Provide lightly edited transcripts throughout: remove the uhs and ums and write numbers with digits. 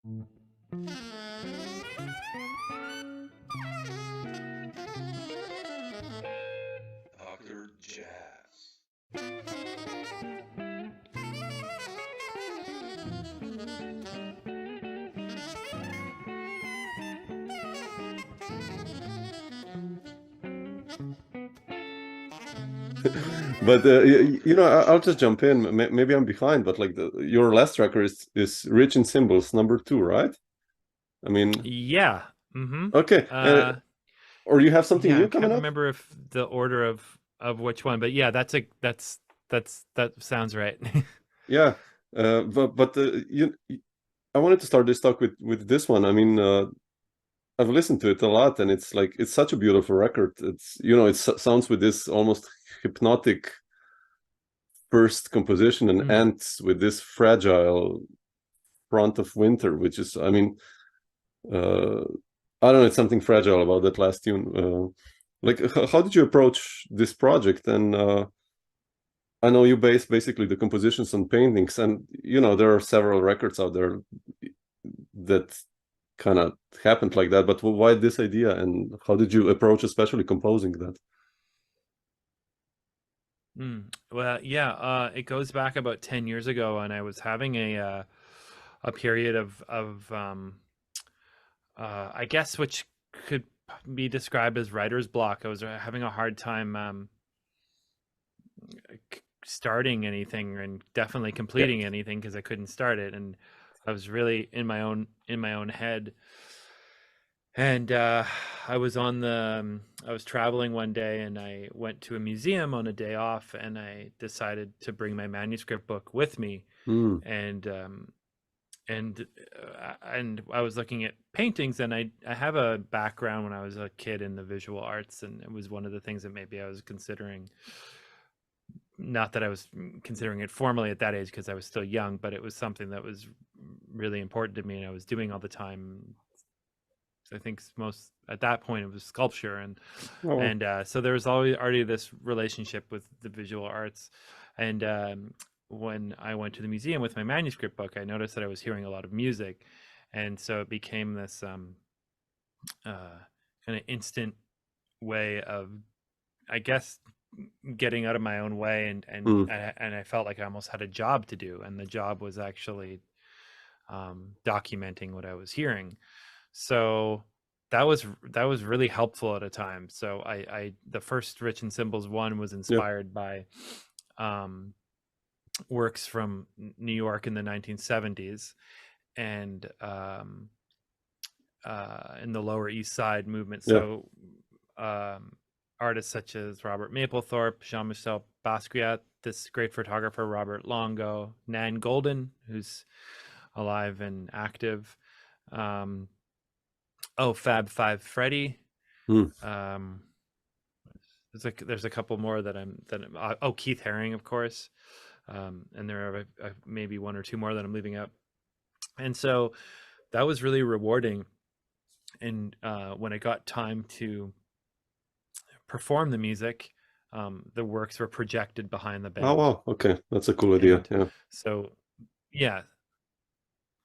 Dr. Jazz. But I'll just jump in. Maybe I'm behind, but like your last record is Rich in Symbols, number 2, right? I mean, Yeah. Mm-hmm. okay. Or you have something Yeah, I new can't coming up? remember if the order of which one, but yeah, that sounds right. Yeah. I wanted to start this talk with this one. I mean, I've listened to it a lot, and it's like it's such a beautiful record. It sounds with this almost hypnotic first composition and ends with this fragile front of winter, which is, I mean, I don't know, it's something fragile about that last tune. Like, how did you approach this project? And I know you base basically the compositions on paintings, and there are several records out there that kind of happened like that. But why this idea, and how did you approach, especially composing that? Well, yeah, it goes back about 10 years ago, and I was having a period of I guess which could be described as writer's block. I was having a hard time starting anything and definitely completing anything because I couldn't start it, and I was really in my own head. And I was I was traveling one day, and I went to a museum on a day off, and I decided to bring my manuscript book with me. And and I was looking at paintings, and I have a background when I was a kid in the visual arts, and it was one of the things that maybe I was considering. Not that I was considering it formally at that age because I was still young, but it was something that was really important to me, and I was doing all the time. I think most at that point it was sculpture, and so there was already this relationship with the visual arts. And when I went to the museum with my manuscript book, I noticed that I was hearing a lot of music, and so it became this kind of instant way of, I guess, getting out of my own way, and I felt like I almost had a job to do, and the job was actually documenting what I was hearing. So that was really helpful at a time. So I the first Rich in Symbols one was inspired by works from New York in the 1970s, and in the Lower East Side movement. So artists such as Robert Mapplethorpe, Jean-Michel Basquiat, this great photographer Robert Longo, Nan Golden, who's alive and active, Fab Five Freddy. There's a couple more that Keith Haring, of course, and there are maybe one or two more that I'm leaving out. And so that was really rewarding. And when I got time to perform the music, the works were projected behind the band. Oh wow, okay, that's a cool idea. And so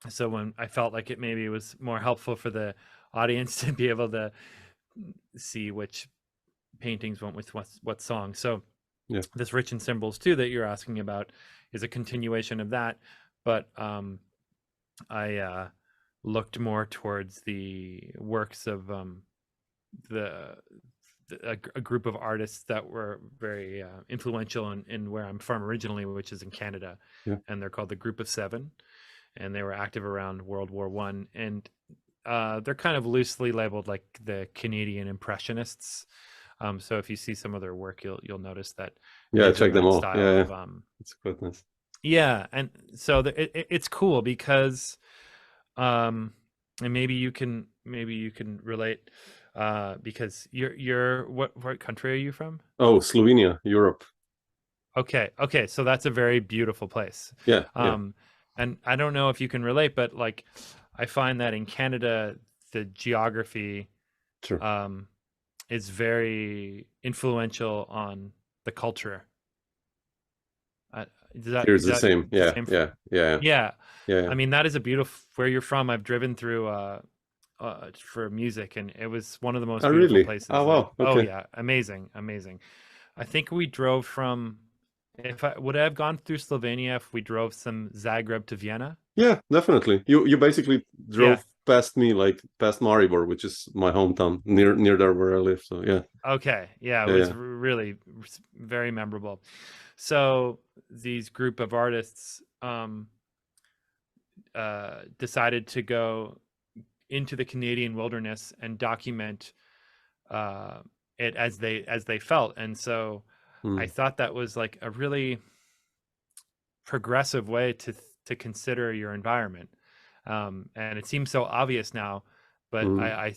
so when I felt like it maybe was more helpful for the audience to be able to see which paintings went with what song. So this Rich in Symbols 2 that you're asking about is a continuation of that, but I looked more towards the works of a group of artists that were very influential in where I'm from originally, which is in Canada, and they're called the Group of Seven, and they were active around World War I, and they're kind of loosely labeled like the Canadian Impressionists. So if you see some of their work, you'll notice that. Check them all. It's quite nice. Yeah, and so it's cool because, and maybe you can relate, because you're what country are you from? Oh, Slovenia, Europe. Okay, so that's a very beautiful place. And I don't know if you can relate, but like, I find that in Canada, the geography is very influential on the culture. Here's the same. the Yeah, same? yeah, yeah, Yeah, yeah, I mean that is a beautiful. Where you're from, I've driven through for music, and it was one of the most oh, beautiful really? Oh, places. Like, wow. oh Okay. yeah, amazing, amazing. I think we drove from. If I would I have gone through Slovenia if we drove from Zagreb to Vienna? Yeah, definitely. You basically Yeah. drove past me, like past Maribor, which is my hometown, near there where I live. So yeah, Okay. Yeah, it yeah, was yeah. really very memorable. So these group of artists decided to go into the Canadian wilderness and document uh, it as they felt, and so I Mm, thought that was like a really progressive way to consider your environment. And it seems so obvious now, but mm,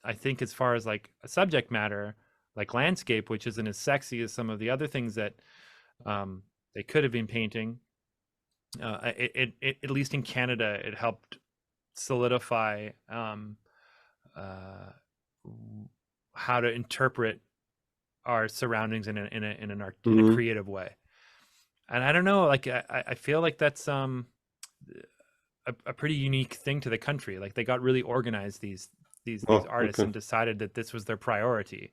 I think as far as like a subject matter, like landscape, which isn't as sexy as some of the other things that they could have been painting, it at least in Canada, it helped solidify uh, how to interpret our surroundings in a mm, creative way. And I don't know, like I feel like that's a pretty unique thing to the country. Like they got really organized, these oh, artists, okay. and decided that this was their priority,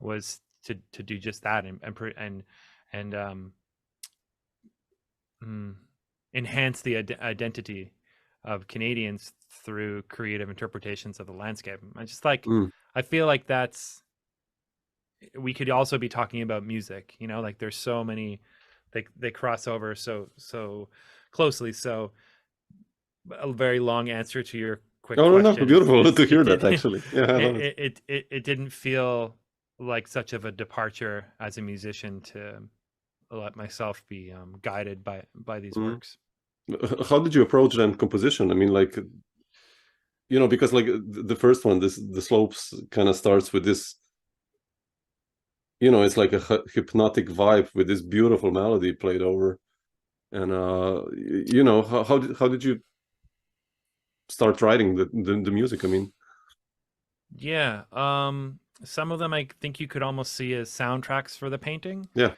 was to do just that, and mm, enhance the identity of Canadians through creative interpretations of the landscape. I just like, Mm, I feel like that's, we could also be talking about music, you know, like there's so many, they cross over so closely. So a very long answer to your quick oh, no, no, question beautiful is to it hear that, did actually. Yeah, I love it. it didn't feel like such of a departure as a musician to let myself be guided by these Mm. works. How did you approach then composition? I mean, like, because like the first one, the slopes kind of starts with this, it's like a hypnotic vibe with this beautiful melody played over. And how did you start writing the music? I mean, Yeah, some of them I think you could almost see as soundtracks for the painting. yeah.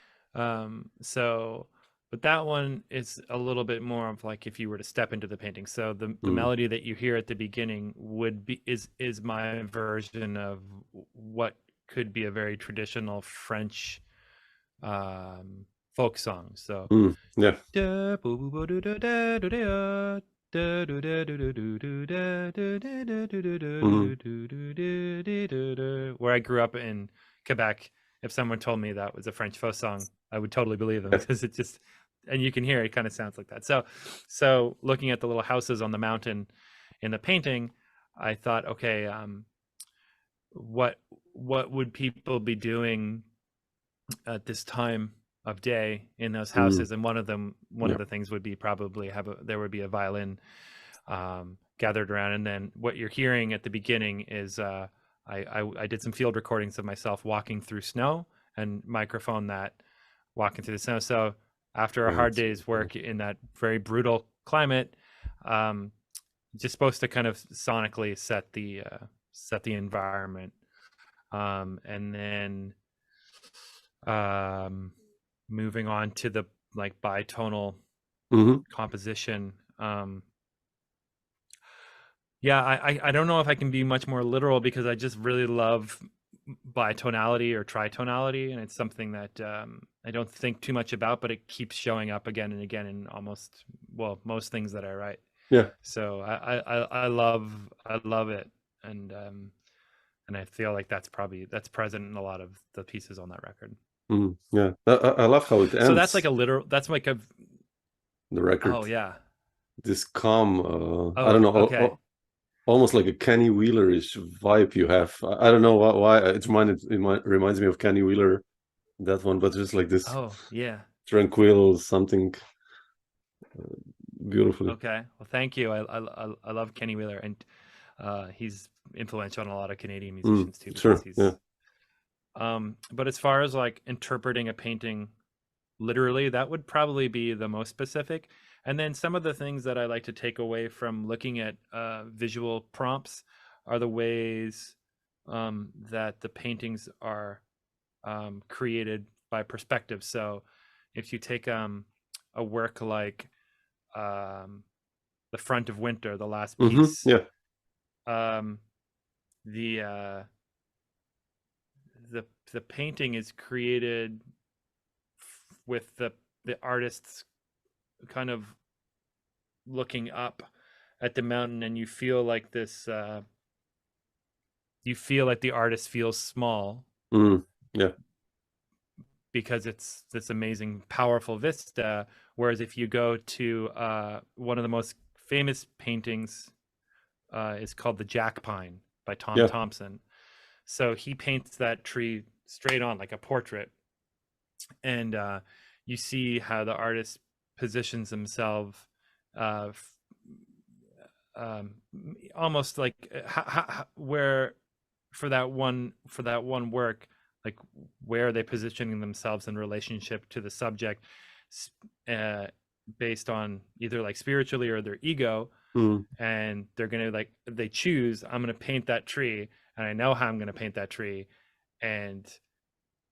So, but that one is a little bit more of like if you were to step into the painting. So the Mm, melody that you hear at the beginning would be is my version of what could be a very traditional French folk song. So yeah. Mm, where I grew up in Quebec, if someone told me that was a French folk song, I would totally believe them yeah. because it just, and you can hear it kind of sounds like that. So looking at the little houses on the mountain in the painting, I thought, okay, what would people be doing at this time of day in those Mm, houses? And one of yeah. the things would be probably there would be a violin gathered around, and then what you're hearing at the beginning is I did some field recordings of myself walking through snow and microphone that walking through the snow. So after a Yeah, hard it's day's cool. work in that very brutal climate, um, just supposed to kind of sonically set the environment, and then um, moving on to the like bitonal Hmm. composition. Yeah, I don't know if I can be much more literal because I just really love bitonality or tritonality, and it's something that I don't think too much about, but it keeps showing up again and again in almost, well, most things that I write. Yeah. So I love it, and I feel like that's present in a lot of the pieces on that record. Yeah. I love how it So that's like ends, a literal. That's like a. the Oh record. yeah. This calm, I don't Oh know, okay. almost like a Kenny Wheeler-ish vibe you have. I don't know why. It reminds me of Kenny Wheeler, that one, but just like this Oh yeah. tranquil something, beautifully. Okay. Well, thank you. I love Kenny Wheeler, and he's influential on a lot of Canadian musicians too because Sure. Yeah. he's. But as far as like interpreting a painting literally, that would probably be the most specific. And then some of the things that I like to take away from looking at visual prompts are the ways that the paintings are created by perspective. So if you take a work like The Front of Winter, the last Mm-hmm. piece, Yeah. the the painting is created with the artist's kind of looking up at the mountain, and you feel like this you feel like the artist feels small Yeah. because it's this amazing powerful vista, whereas if you go to one of the most famous paintings is called the Jack Pine by Tom Yeah. Thompson. So he paints that tree straight on like a portrait, and you see how the artist positions himself uh, almost like where for that one work, like where are they positioning themselves in relationship to the subject, based on either like spiritually or their ego. And they're gonna, like, they choose, I'm gonna paint that tree and I know how I'm gonna paint that tree, and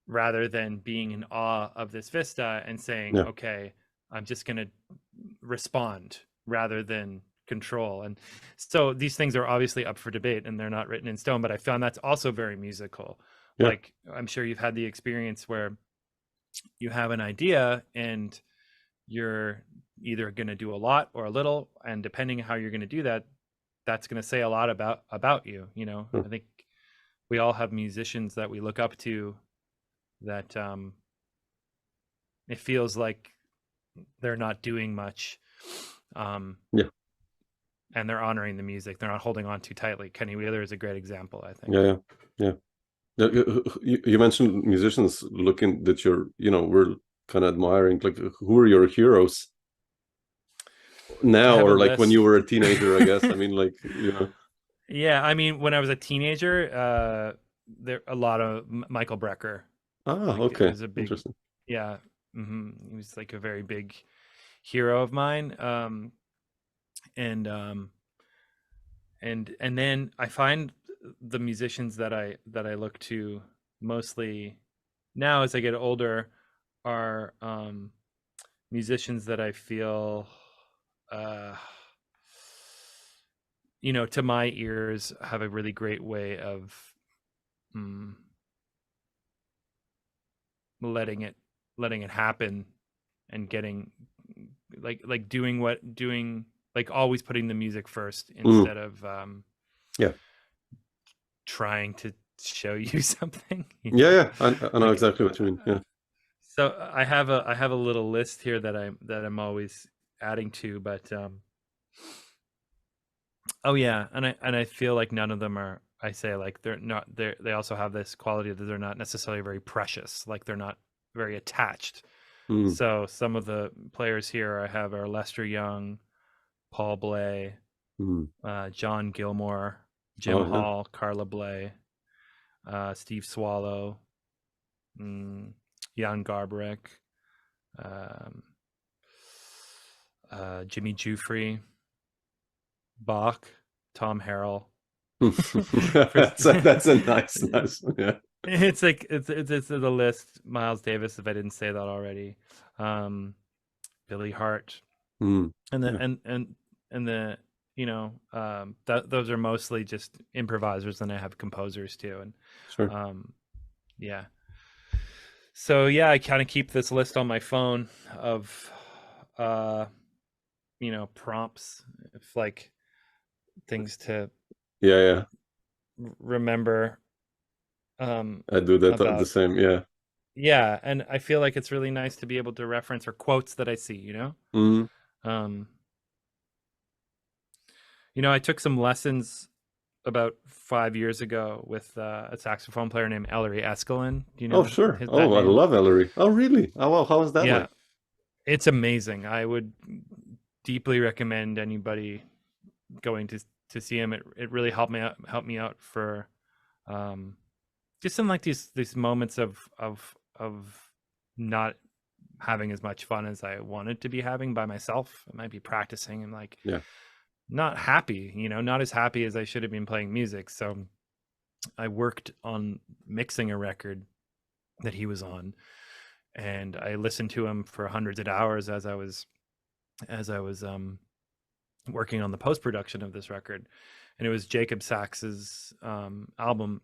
rather than being in awe of this vista and saying, Yeah. okay, I'm just going to respond rather than control. And so these things are obviously up for debate and they're not written in stone, but I found that's also very musical. Yeah. Like, I'm sure you've had the experience where you have an idea and you're either going to do a lot or a little, and depending on how you're going to do that, that's going to say a lot about you, you know. I think we all have musicians that we look up to that it feels like they're not doing much, Yeah. and they're honoring the music, they're not holding on too tightly. Kenny Wheeler is a great example, I think. Yeah. You mentioned musicians looking that we're kind of admiring. Like, who are your heroes now, or like when you were a teenager? I guess. I mean, like, Yeah, I mean, when I was a teenager, there a lot of Michael Brecker. Okay, was a big, interesting. Yeah, he was like a very big hero of mine. And then I find the musicians that I look to mostly now as I get older are musicians that I feel to my ears have a really great way of letting it happen and getting doing like always putting the music first instead of trying to show you something. Yeah, I know exactly what you mean. Yeah. So I have a little list here that I'm always adding to, but oh yeah, and I feel like none of them are. I say like they also have this quality that they're not necessarily very precious. Like they're not very attached. So some of the players here I have are Lester Young, Paul Bley, John Gilmore, Jim Hall, Carla Bley, Steve Swallow, Jan Garbarek, Jimmy Jufree, Bach, Tom Harrell. That's a nice. Yeah. It's like it's the list. Miles Davis, if I didn't say that already. Billy Hart, and the those are mostly just improvisers, and I have composers too, and sure. Yeah. So yeah, I kind of keep this list on my phone of prompts, if like things to remember. I do that the same. Yeah, and I feel like it's really nice to be able to reference or quotes that I see, I took some lessons about 5 years ago with a saxophone player named Ellery Eskelin. Do you know? Oh, sure. I love Ellery. Oh, really? Oh, well, how was that like? It's amazing. I would deeply recommend anybody going to see him. It really helped me out for just in like these moments of not having as much fun as I wanted to be having by myself. I might be practicing and like not happy, not as happy as I should have been playing music. So I worked on mixing a record that he was on, and I listened to him for hundreds of hours as I was working on the post production of this record. And it was Jacob Sax's album,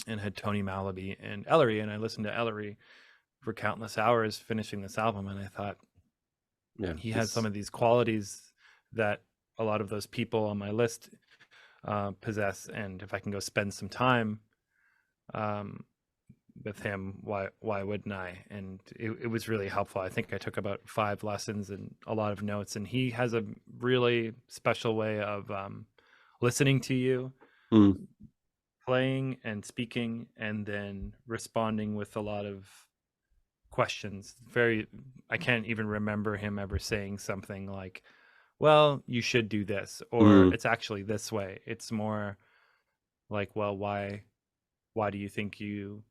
and had Tony Malaby and Ellery, and I listened to Ellery for countless hours finishing this album, and I thought, Yeah, he has some of these qualities that a lot of those people on my list possess, and if I can go spend some time with him, why wouldn't I? And it was really helpful. I think I took about 5 lessons and a lot of notes, and he has a really special way of listening to you, playing and speaking, and then responding with a lot of questions. I can't even remember him ever saying something like, well, you should do this, or it's actually this way. It's more like, well, why do you think you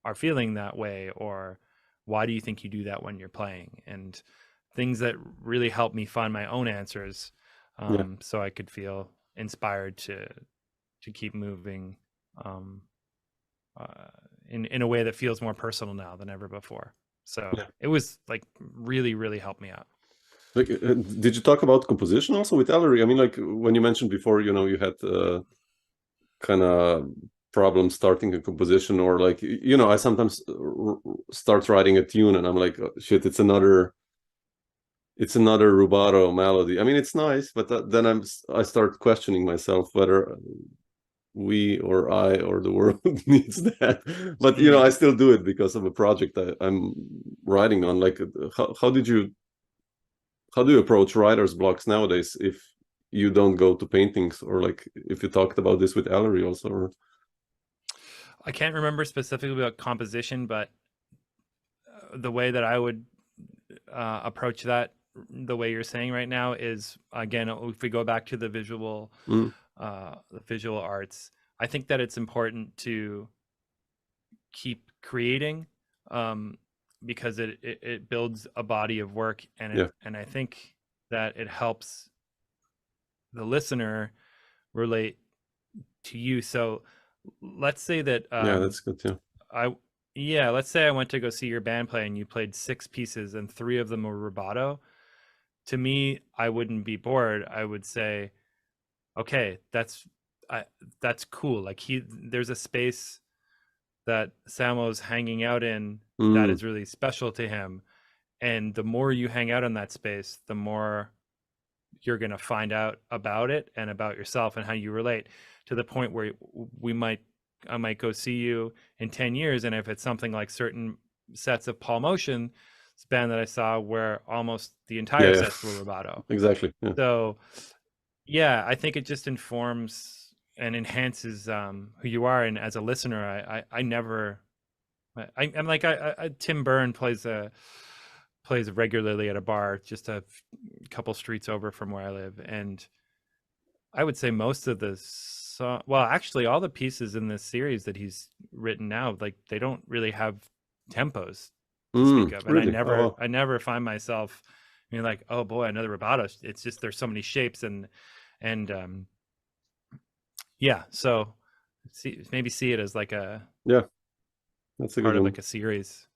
are feeling that way, or why do you think you do that when you're playing? And things that really help me find my own answers, so I could feel inspired to keep moving in a way that feels more personal now than ever before. So it was like really, really helped me out. Like, did you talk about composition also with Ellery? I mean, like when you mentioned before, you had kind of problems starting a composition, or like, I sometimes start writing a tune and I'm like, oh, shit, it's another rubato melody. I mean, it's nice, but then I start questioning myself whether we or I or the world needs that. But I still do it because of a project I'm writing on. Like, how do you approach writer's blocks nowadays if you don't go to paintings, or like if you talked about this with Ellery also? Or... I can't remember specifically about composition, but the way that I would approach that, the way you're saying right now, is, again, if we go back to the visual arts, I think that it's important to keep creating, because it builds a body of work, and I think that it helps the listener relate to you. So let's say that that's good too. Let's say I went to go see your band play and you played 6 pieces and 3 of them were rubato. To me, I wouldn't be bored. I would say, okay, that's cool. Like, there's a space that Samo's hanging out in that is really special to him. And the more you hang out in that space, the more you're going to find out about it and about yourself and how you relate, to the point where I might go see you in 10 years. And if it's something like certain sets of Paul Motion's band that I saw, where almost the entire sets were rubato. Exactly. Yeah. So I think it just informs and enhances who you are. And as a listener, I'm like, Tim Byrne plays regularly at a bar just a couple streets over from where I live, and I would say most of actually all the pieces in this series that he's written now, like, they don't really have tempos to speak of, and really? I never find myself being like, oh boy, another rubato. It's just there's so many shapes and so maybe see it as like that's a part good of one. like a series.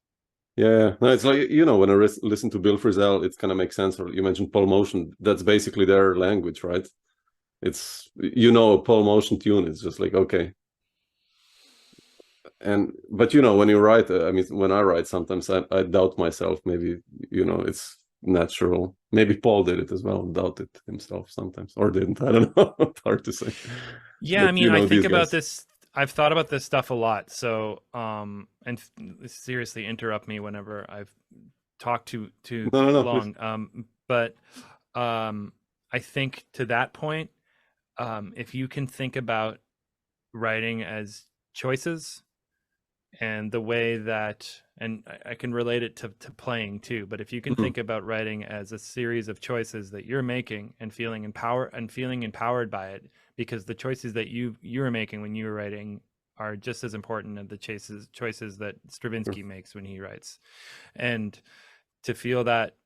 Yeah, no, it's like, when I listen to Bill Frisell, it kind of makes sense. Or you mentioned Paul Motion, that's basically their language, right? It's, a Paul Motion tune, it's just like, okay. But when you write, I mean, when I write, sometimes I doubt myself. Maybe, it's natural. Maybe Paul did it as well, doubted himself sometimes, or didn't. I don't know. It's hard to say. Yeah, but, I mean, I think about this. I've thought about this stuff a lot. So, and seriously, interrupt me whenever I've talked too long. Please. But I think to that point, if you can think about writing as choices, and the way that, and I can relate it to playing too, but if you can think about writing as a series of choices that you're making and feeling empowered by it, because the choices that you were making when you were writing are just as important as the choices that Stravinsky makes when he writes. And to feel that,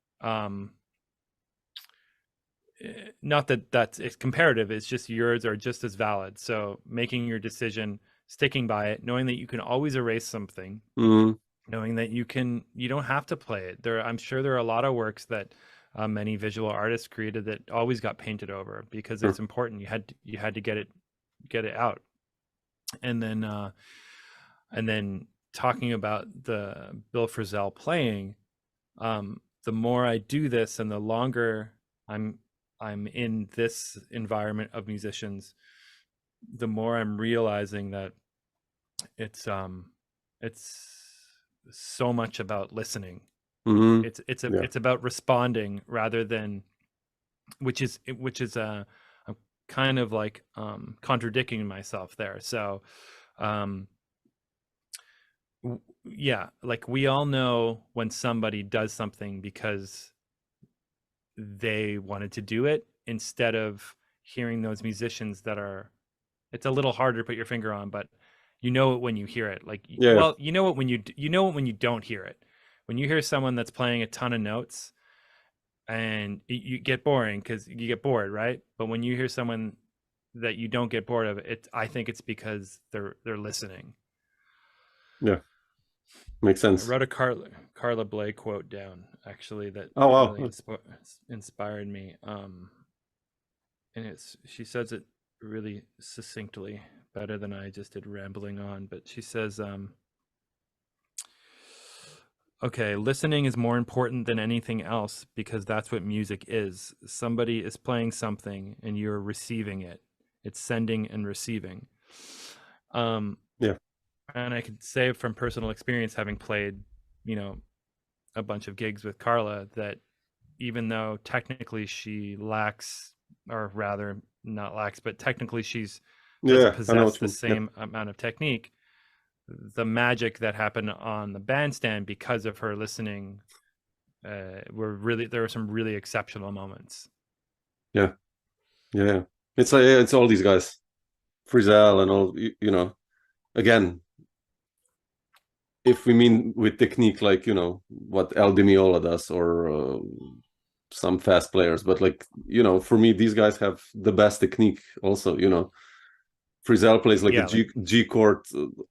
not that it's comparative, it's just yours are just as valid. So making your decision, sticking by it, knowing that you can always erase something, knowing that you don't have to play it. I'm sure there are a lot of works that many visual artists created that always got painted over because it's important. You had to get it out. And then talking about the Bill Frisell playing, the more I do this and the longer I'm in this environment of musicians, the more I'm realizing that it's so much about listening. Mm-hmm. It's about responding rather than, which is I'm kind of like contradicting myself there. So yeah, like we all know when somebody does something because they wanted to do it, instead of hearing those musicians that are, it's a little harder to put your finger on, but you know it when you hear it. Like, well, you know it when you don't hear it. When you hear someone that's playing a ton of notes and you get boring because you get bored, right? But when you hear someone that you don't get bored of it, I think it's because they're listening. Yeah, makes sense. I wrote a Carla Bley quote down actually that really inspired me. And she says it really succinctly, better than I just did rambling on. But she says, okay, listening is more important than anything else because that's what music is. Somebody is playing something and you're receiving it. It's sending and receiving. Yeah. And I could say from personal experience, having played, a bunch of gigs with Carla, that even though technically she lacks, or rather not lacks, but technically doesn't possess the same amount of technique, the magic that happened on the bandstand because of her listening there were some really exceptional moments. Yeah. It's all these guys, Frisell and all, again, if we mean with technique, like, what El Di Meola does, or some fast players, but like, for me, these guys have the best technique also. Frisell plays like G chord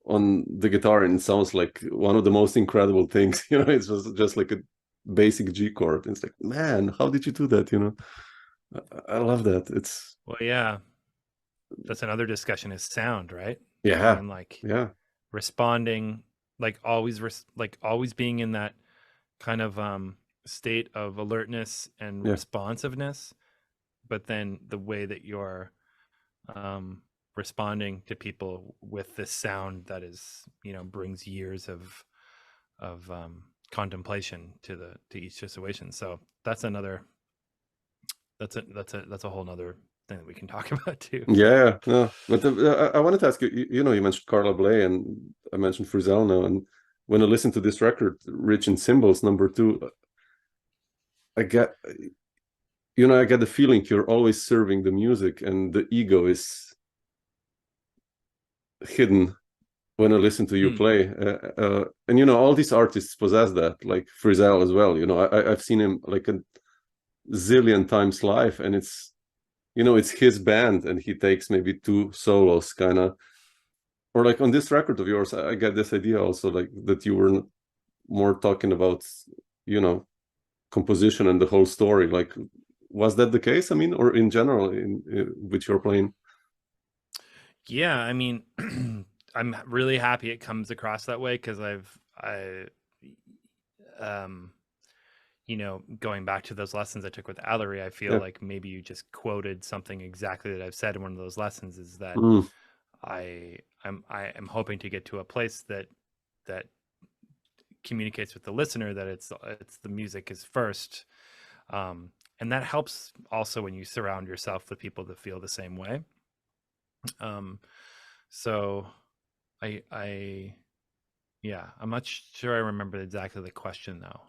on the guitar, and it sounds like one of the most incredible things. It's just like a basic G chord. It's like, man, how did you do that? I love that. It's, well, yeah, that's another discussion, is sound, right? Yeah. I mean, responding, always being in that kind of state of alertness and responsiveness, but then the way that you're responding to people with this sound that is, brings years of contemplation to each situation. So that's a whole nother thing that we can talk about too. Yeah, no, but I wanted to ask you. You mentioned Carla Bley, and I mentioned Frisell now. And when I listen to this record, "Rich in Symbols" #2, I get the feeling you're always serving the music, and the ego is hidden when I listen to you play. And all these artists possess that, like Frisell as well. I've seen him like a zillion times live, and it's his band, and he takes maybe 2 solos, kind of. Or like on this record of yours, I get this idea also, like that you were more talking about, composition and the whole story. Like, was that the case? I mean, or in general, with your playing? Yeah, I mean, I'm really happy it comes across that way, because going back to those lessons I took with Allery, I feel like maybe you just quoted something exactly that I've said in one of those lessons, is that I am hoping to get to a place that communicates with the listener that it's the music is first, and that helps also when you surround yourself with people that feel the same way. So I'm not sure I remember exactly the question though.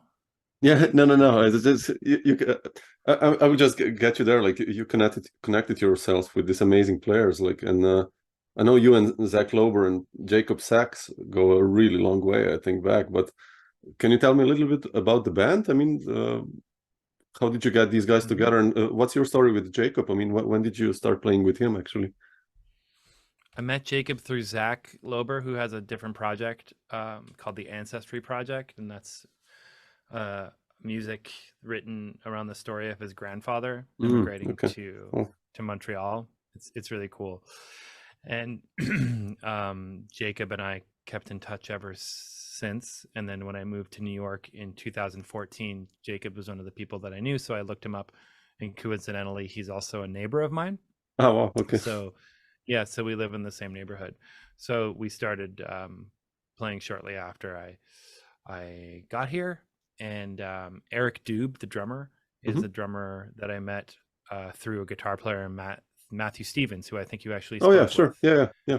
Yeah, no. It's just, I would just get you there. Like, you connected yourself with these amazing players. Like, and I know you and Zach Lober and Jacob Sachs go a really long way, I think, back. But can you tell me a little bit about the band? I mean, how did you get these guys together? And what's your story with Jacob? I mean, when did you start playing with him, actually? I met Jacob through Zach Lober, who has a different project called the Ancestry Project, and that's uh, music written around the story of his grandfather immigrating Okay. to Oh. Montreal. It's really cool, and Jacob and I kept in touch ever since. And then when I moved to New York in 2014, Jacob was one of the people that I knew, so I looked him up, and coincidentally, he's also a neighbor of mine. Oh, wow. Okay. So, yeah, so we live in the same neighborhood. So we started playing shortly after I got here, and Eric Dube, the drummer, is Hmm. a drummer that I met through a guitar player, Matthew Stevens, who I think you actually Oh, yeah, spoke sure. with. Yeah, yeah, yeah.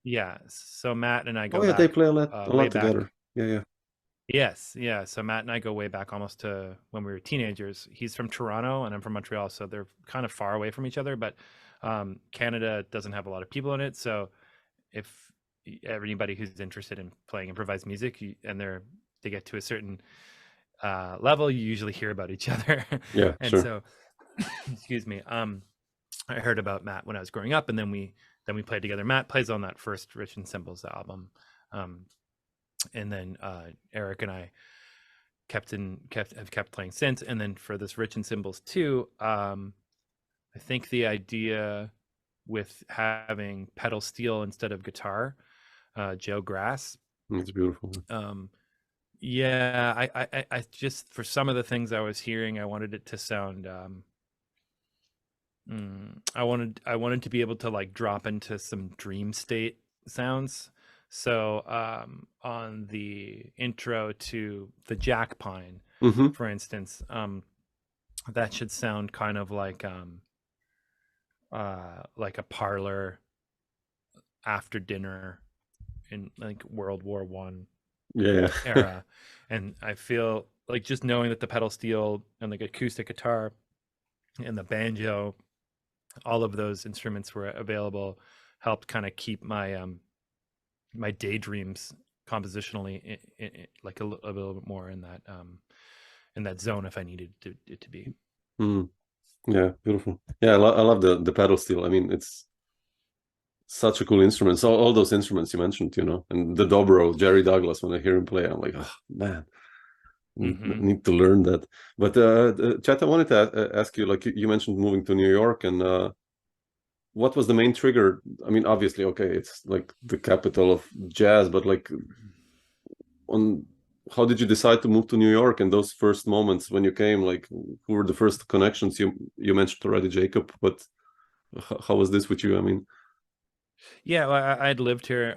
Yeah, so Matt and I Oh, go yeah, they back play a way lot back. together. Yeah, yeah. Yes, yeah. So Matt and I go way back almost to when we were teenagers. He's from Toronto and I'm from Montreal, so they're kind of far away from each other. But Canada doesn't have a lot of people in it, so if anybody who's interested in playing improvised music and they get to a certain level, you usually hear about each other. Yeah, And sure. so, excuse me. I heard about Matt when I was growing up, and then we played together. Matt plays on that first Rich and Symbols album. Um, and then Eric and I have kept playing since. And then for this Rich and Symbols too, I think the idea with having pedal steel instead of guitar, Joe Grass. It's beautiful. Yeah, I just for some of the things I was hearing, I wanted it to sound. I wanted to be able to like drop into some dream state sounds. So on the intro to the Jack Pine, Hmm. for instance, that should sound kind of like a parlor after dinner in like World War One Yeah. era. And I feel like just knowing that the pedal steel and like acoustic guitar and the banjo, all of those instruments were available, helped kind of keep my my daydreams compositionally like a little bit more in that zone if I needed it to be. Mm. Yeah, beautiful. Yeah, I love the pedal steel. I mean, it's such a cool instrument. So all those instruments you mentioned, and the dobro, Jerry Douglas. When I hear him play, I'm like, oh man, Mm-hmm. need to learn that. But Chet, I wanted to ask you, like you mentioned moving to New York, and what was the main trigger? I mean, obviously, okay, it's like the capital of jazz, but like on how did you decide to move to New York and those first moments when you came? Like, who were the first connections? You mentioned already Jacob, but how was this with you? I mean, Yeah, well, I'd lived here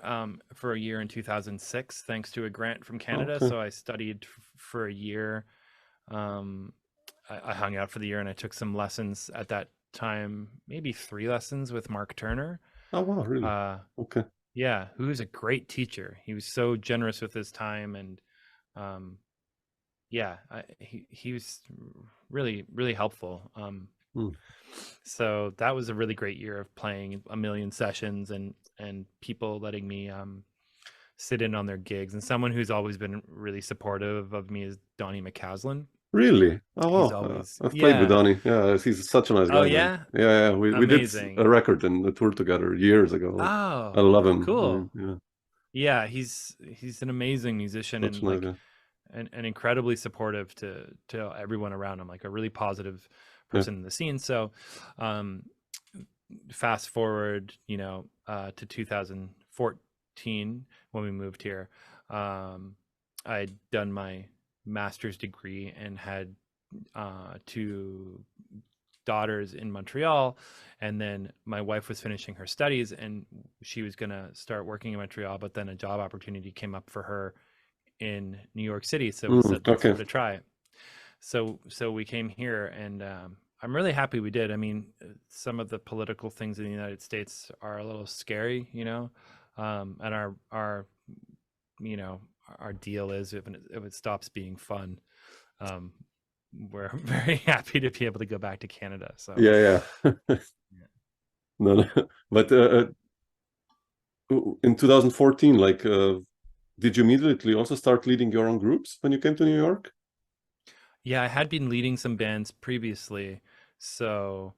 for a year in 2006, thanks to a grant from Canada. okay. So I studied for a year. Um, I hung out for the year and I took some lessons at that time, maybe 3 lessons with Mark Turner. Oh wow, really? Uh, Okay. yeah, who was a great teacher. He was so generous with his time, and um, yeah, he was really really helpful. Mm. So that was a really great year of playing a million sessions and people letting me sit in on their gigs. And someone who's always been really supportive of me is Donnie McCaslin. Really? Oh He's wow. always I've played with yeah. Donnie. Yeah, he's such a nice Oh guy, man. yeah, Yeah, yeah. We did a amazing. record and a tour together years ago. Like, I Oh, love him. I cool. mean, yeah, Yeah, he's an amazing musician such a and nice like guy. and incredibly supportive to everyone around him, like a really positive Yeah. person in the scene. So um fast forward, to 2014 when we moved here. I'd done my master's degree and had 2 daughters in Montreal, and then my wife was finishing her studies and she was going to start working in Montreal, but then a job opportunity came up for her in New York City, so we said let's Okay. give it a try. So we came here, and I'm really happy we did. I mean, some of the political things in the United States are a little scary, and you know our deal is if it stops being fun, um, we're very happy to be able to go back to Canada. So Yeah, yeah. yeah. No, no. But in 2014, like, did you immediately also start leading your own groups when you came to New York? Yeah, I had been leading some bands previously. So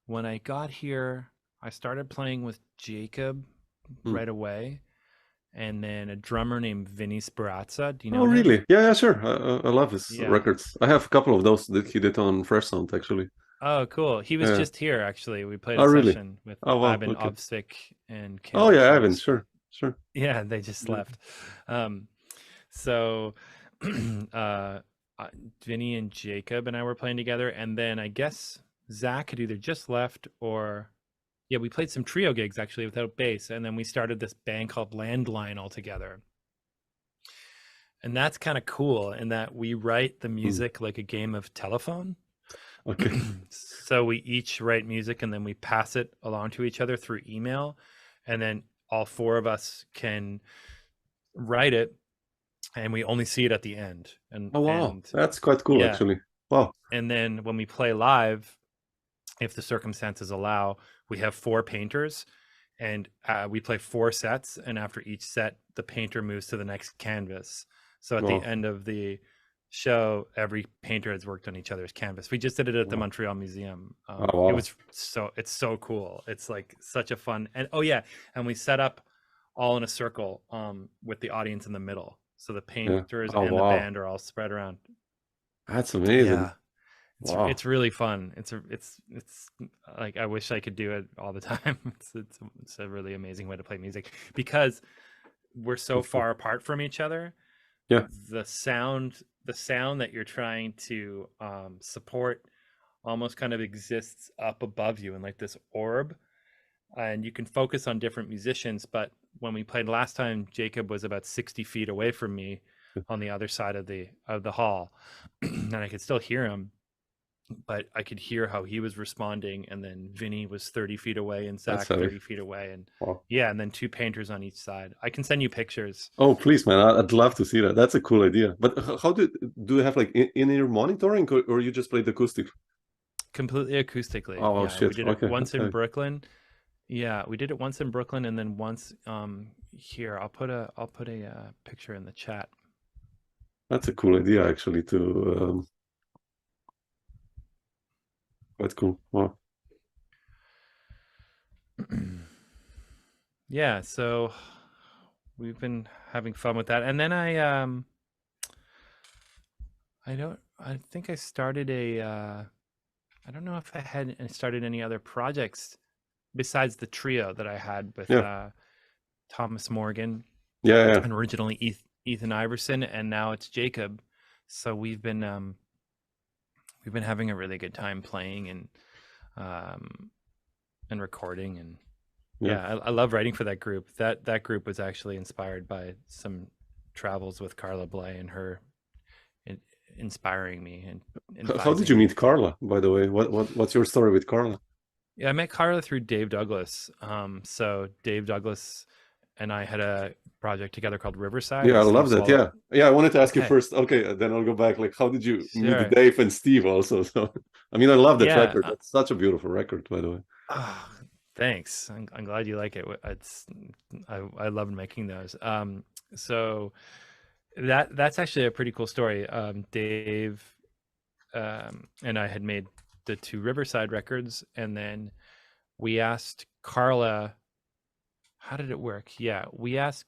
when I got here, I started playing with Jacob Hmm. right away, and then a drummer named Vinny Sperazza. Do you Oh, know him? really? Yeah, yeah, sure. I love his Yeah. records. I have a couple of those that he did on Fresh Sound, actually. Oh, cool. He was Yeah. just here actually. We played Oh, a really? session with Oh, wow. Ivan Okay. Ovsik and Oh, Caleb yeah, Ivan. Schwartz. Sure, sure. Yeah, they just Yeah. left. So uh, Vinny and Jacob and I were playing together, and then I guess Zach had either just left or yeah, we played some trio gigs actually without bass, and then we started this band called Landline all together. And that's kind of cool in that we write the Hmm. music like a game of telephone. Okay. So we each write music and then we pass it along to each other through email, and then all four of us can write it, and we only see it at the end. Oh, wow. And That's quite cool, yeah, actually. Wow. and then when we play live, if the circumstances allow, we have four painters, and we play four sets, and after each set the painter moves to the next canvas. So at the Wow. end of the show, every painter has worked on each other's canvas. We just did it at the Wow. Montreal Museum. Oh, It wow. was it's so cool. It's like such a fun, and oh yeah, and we set up all in a circle with the audience in the middle, so the Yeah. painters Oh, and the wow. band are all spread around. That's amazing. Yeah, Wow. it's really fun. It's like I wish I could do it all the time. It's a really amazing way to play music because we're so That's cool. far apart from each other. Yeah. The sound that you're trying to support almost kind of exists up above you in like this orb, and you can focus on different musicians. But when we played last time, Jacob was about 60 feet away from me on the other side of the hall, and I could still hear him, but I could hear how he was responding. And then Vinny was 30 feet away and That's Zach heavy. 30 feet away. And Wow. yeah, and then two painters on each side. I can send you pictures. Oh, please, man. I'd love to see that. That's a cool idea. But how do you have like in-ear monitoring, or you just played acoustic? Completely acoustically. Oh, Yeah, we shit. did it Okay, once that's in heavy. Brooklyn. Yeah, we did it once in Brooklyn, and then once here. I'll put a picture in the chat. That's a cool idea, actually. That's cool. Wow. Yeah, so we've been having fun with that. And then I think I started a I don't know if I had started any other projects besides the trio that I had with Yeah. Thomas Morgan Yeah. Yeah. and originally Ethan Iverson, and now it's Jacob. So we've been having a really good time playing and recording, and Yeah. I love writing for that group. That group was actually inspired by some travels with Carla Bley and her inspiring me and How did advising you me meet to. Carla, by the way? What's your story with Carla? Yeah, I met Carla through Dave Douglas. So Dave Douglas and I had a project together called Riverside, Yeah, and I Steve love that. Swallow. Yeah. Yeah, I wanted to ask you Okay, first. Okay, then I'll go back. Like, how did you meet sure. Dave and Steve also? So, I mean, I love that Yeah. record. That's such a beautiful record, by the way. Oh, thanks. I'm glad you like it. It's I love making those. So that's actually a pretty cool story. Dave and I had made the two Riverside records, and then we asked Carla, how did it work? Yeah, we asked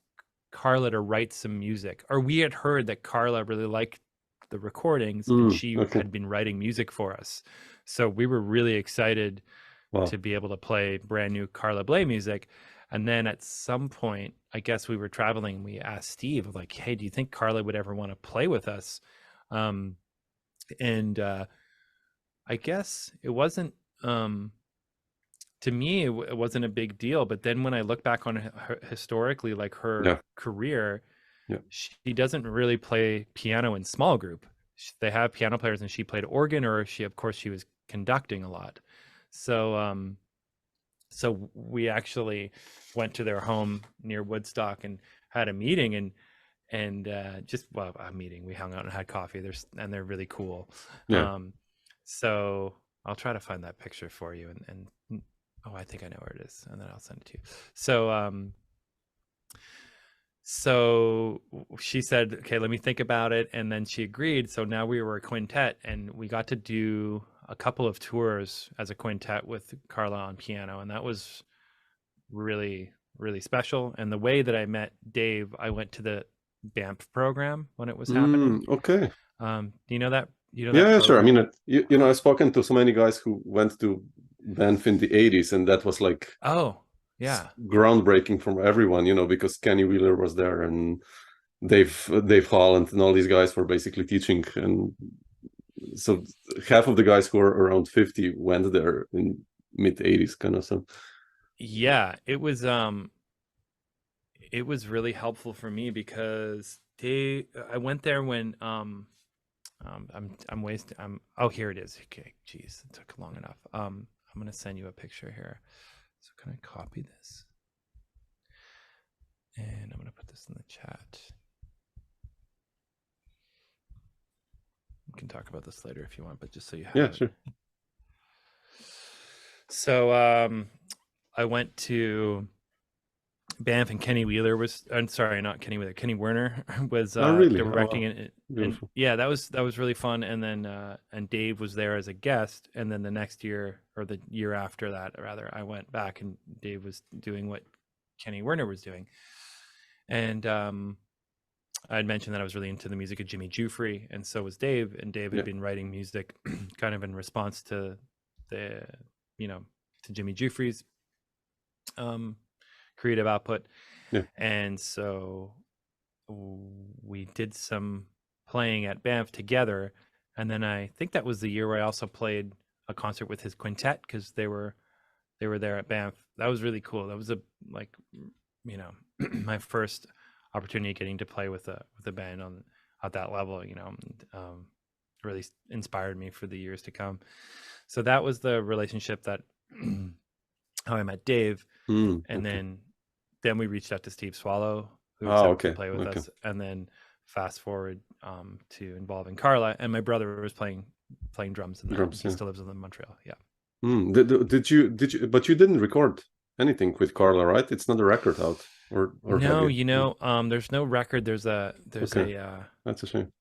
Carla to write some music, or we had heard that Carla really liked the recordings and she Okay. had been writing music for us. So we were really excited Wow. to be able to play brand new Carla Bley music. And then at some point, I guess we were traveling and we asked Steve, like, hey, do you think Carla would ever want to play with us? And I guess it wasn't, to me, it wasn't a big deal. But then when I look back on her historically, like her Yeah. career, Yeah. she doesn't really play piano in small group. They have piano players and she played organ, or of course she was conducting a lot. So so we actually went to their home near Woodstock and had a meeting, and just a meeting. We hung out and had coffee. They're really cool. Yeah. So I'll try to find that picture for you, and oh, I think I know where it is, and then I'll send it to you. So she said, okay, let me think about it. And then she agreed. So now we were a quintet, and we got to do a couple of tours as a quintet with Carla on piano. And that was really, really special. And the way that I met Dave, I went to the Banff program when it was happening. Okay. Do you know that? Yeah, sure. I program? mean, you know, I've spoken to so many guys who went to Banff in the 80s, and that was like Oh, yeah. groundbreaking from everyone, you know, because Kenny Wheeler was there and Dave Holland and all these guys were basically teaching. And so half of the guys who were around 50 went there in mid 80s kind of. So yeah, it was really helpful for me because I went there when I'm wasting. Oh, here it is. Okay, geez, it took long enough. I'm gonna send you a picture here. So can I copy this? And I'm gonna put this in the chat. We can talk about this later if you want, but just so you have it. Sure. So I went to Banff, and Kenny Wheeler was. I'm sorry, not Kenny Wheeler. Kenny Werner was directing it. And yeah, that was really fun. And then and Dave was there as a guest. And then the next year, or the year after that, rather, I went back and Dave was doing what Kenny Werner was doing. And I had mentioned that I was really into the music of Jimmy Giuffre, and so was Dave. And Dave had been writing music kind of in response to to Jimmy Giuffre's creative output. And so we did some playing at Banff together. And then I think that was the year where I also played a concert with his quintet, because they were there at Banff. That was really cool. That was my first opportunity getting to play with a band at that level, really inspired me for the years to come. So that was the relationship that how I met Dave. And then we reached out to Steve Swallow, who accepted to play with us. And then fast forward to involving Carla, and my brother was playing drums in that. He still lives in Montreal. Did you but you didn't record anything with Carla, right? It's not a record out, or no, there's no record. There's a that's a shame.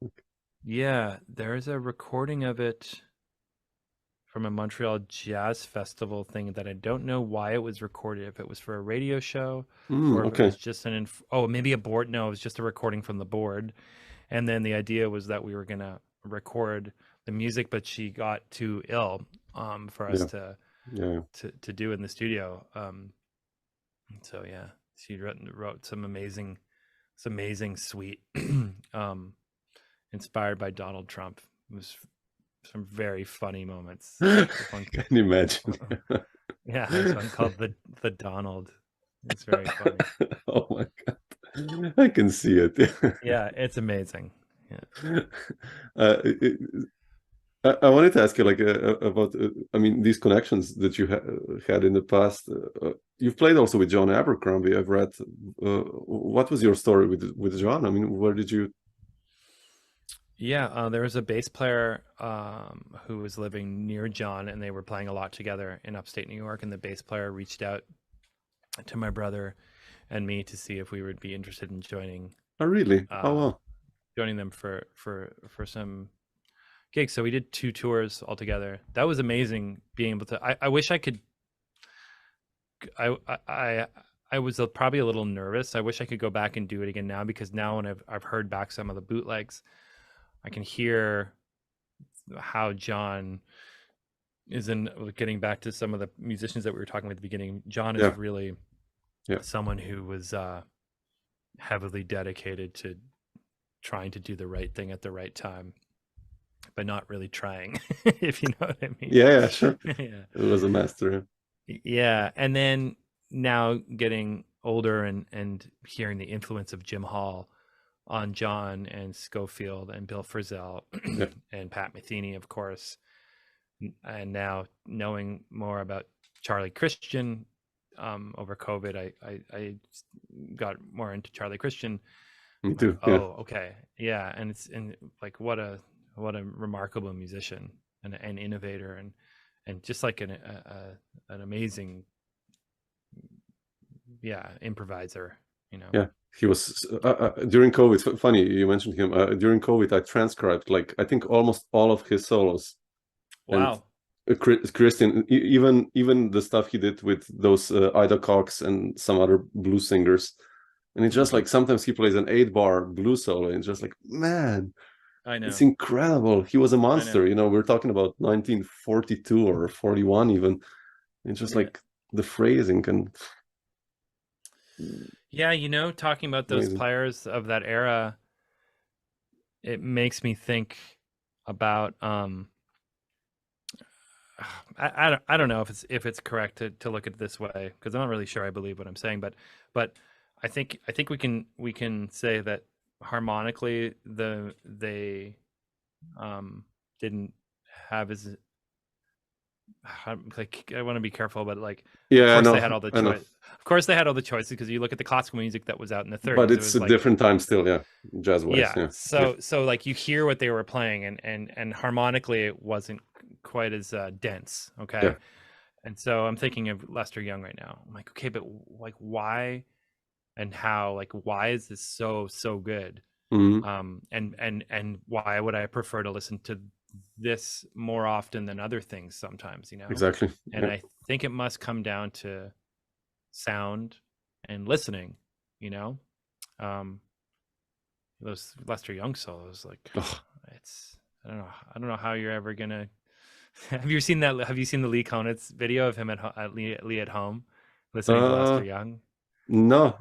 Yeah, there's a recording of it from a Montreal Jazz Festival thing that I don't know why it was recorded. If it was for a radio show, or if it was just maybe a board. No, it was just a recording from the board. And then the idea was that we were gonna record the music, but she got too ill for us to do in the studio. So yeah, she wrote some amazing suite inspired by Donald Trump. It was some very funny moments. Can you imagine? Yeah, there's one called the Donald. It's very funny. Oh my god, I can see it. Yeah, it's amazing. Yeah. I wanted to ask you about I mean, these connections that you had in the past. You've played also with John Abercrombie, I've read. What was your story with John? I mean, where did you? Yeah, there was a bass player who was living near John, and they were playing a lot together in upstate New York. And the bass player reached out to my brother and me to see if we would be interested in joining. Oh, really? Wow. Joining them for some gigs. So we did 2 tours altogether. That was amazing, being able to. I wish I could. I was probably a little nervous. I wish I could go back and do it again now, because now when I've heard back some of the bootlegs, I can hear how John is getting back to some of the musicians that we were talking about at the beginning. John is really someone who was heavily dedicated to trying to do the right thing at the right time, but not really trying, if you know what I mean. Yeah, sure. It was a master. Yeah. And then now getting older and hearing the influence of Jim Hall on John and Schofield and Bill Frisell and Pat Metheny, of course. And now knowing more about Charlie Christian over COVID, I got more into Charlie Christian. Me too. Okay. Yeah. And like, what a remarkable musician and an innovator and just like an amazing improviser, Yeah. He was during COVID. Funny you mentioned him. During COVID, I transcribed I think almost all of his solos. Wow. Christian, even the stuff he did with those Ida Cox and some other blues singers, and it's just like sometimes he plays an 8-bar blues solo, and it's just like, man, I know. it's incredible. He was a monster. You know, we're talking about 1942 or 41 even. It's just like the phrasing and yeah, you know, talking about those players of that era, it makes me think about I don't know if it's correct to look at it this way, because I'm not really sure I believe what I'm saying, but I think we can say that harmonically they didn't have as like, I want to be careful, but like, yeah, of course no, they had all the choice. Of course they had all the choices, because you look at the classical music that was out in the 30s. But it's a different time still, yeah, jazz-wise. Yeah. So like you hear what they were playing, and harmonically it wasn't quite as dense. Okay. Yeah. And so I'm thinking of Lester Young right now. I'm like, okay, but like why and how, like, why is this so good? And why would I prefer to listen to this more often than other things sometimes, you know? Exactly. And I think it must come down to sound and listening, you know? Those Lester Young solos, like, it's, I don't know how you're ever gonna have you seen the Lee Konitz video of him at Lee at home listening to Lester Young? No,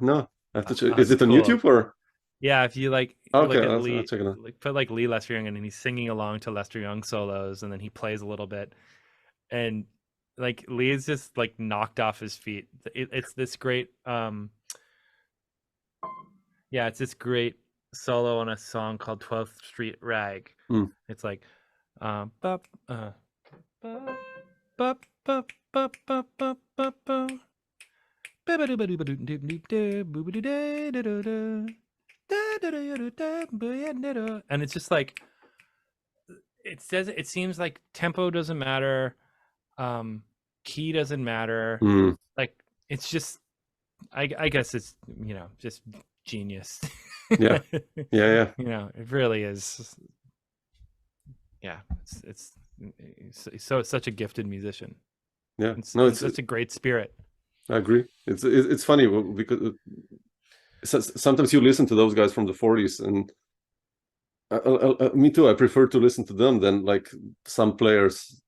I have to check. Is it on cool. YouTube or? Yeah, if you like, okay, look at I'll Lee, check it out. like, put like Lee Lester Young, and he's singing along to Lester Young solos, and then he plays a little bit, and like Lee is just like knocked off his feet. It's this great, it's this great solo on a song called 12th Street Rag. It's like, and it's just like, it seems like tempo doesn't matter, key doesn't matter, like it's just, I guess it's, you know, just genius. yeah You know, it really is. Yeah, it's such a gifted musician. Yeah, it's such a great spirit. I agree. It's funny because sometimes you listen to those guys from the 40s, and me too, I prefer to listen to them than like some players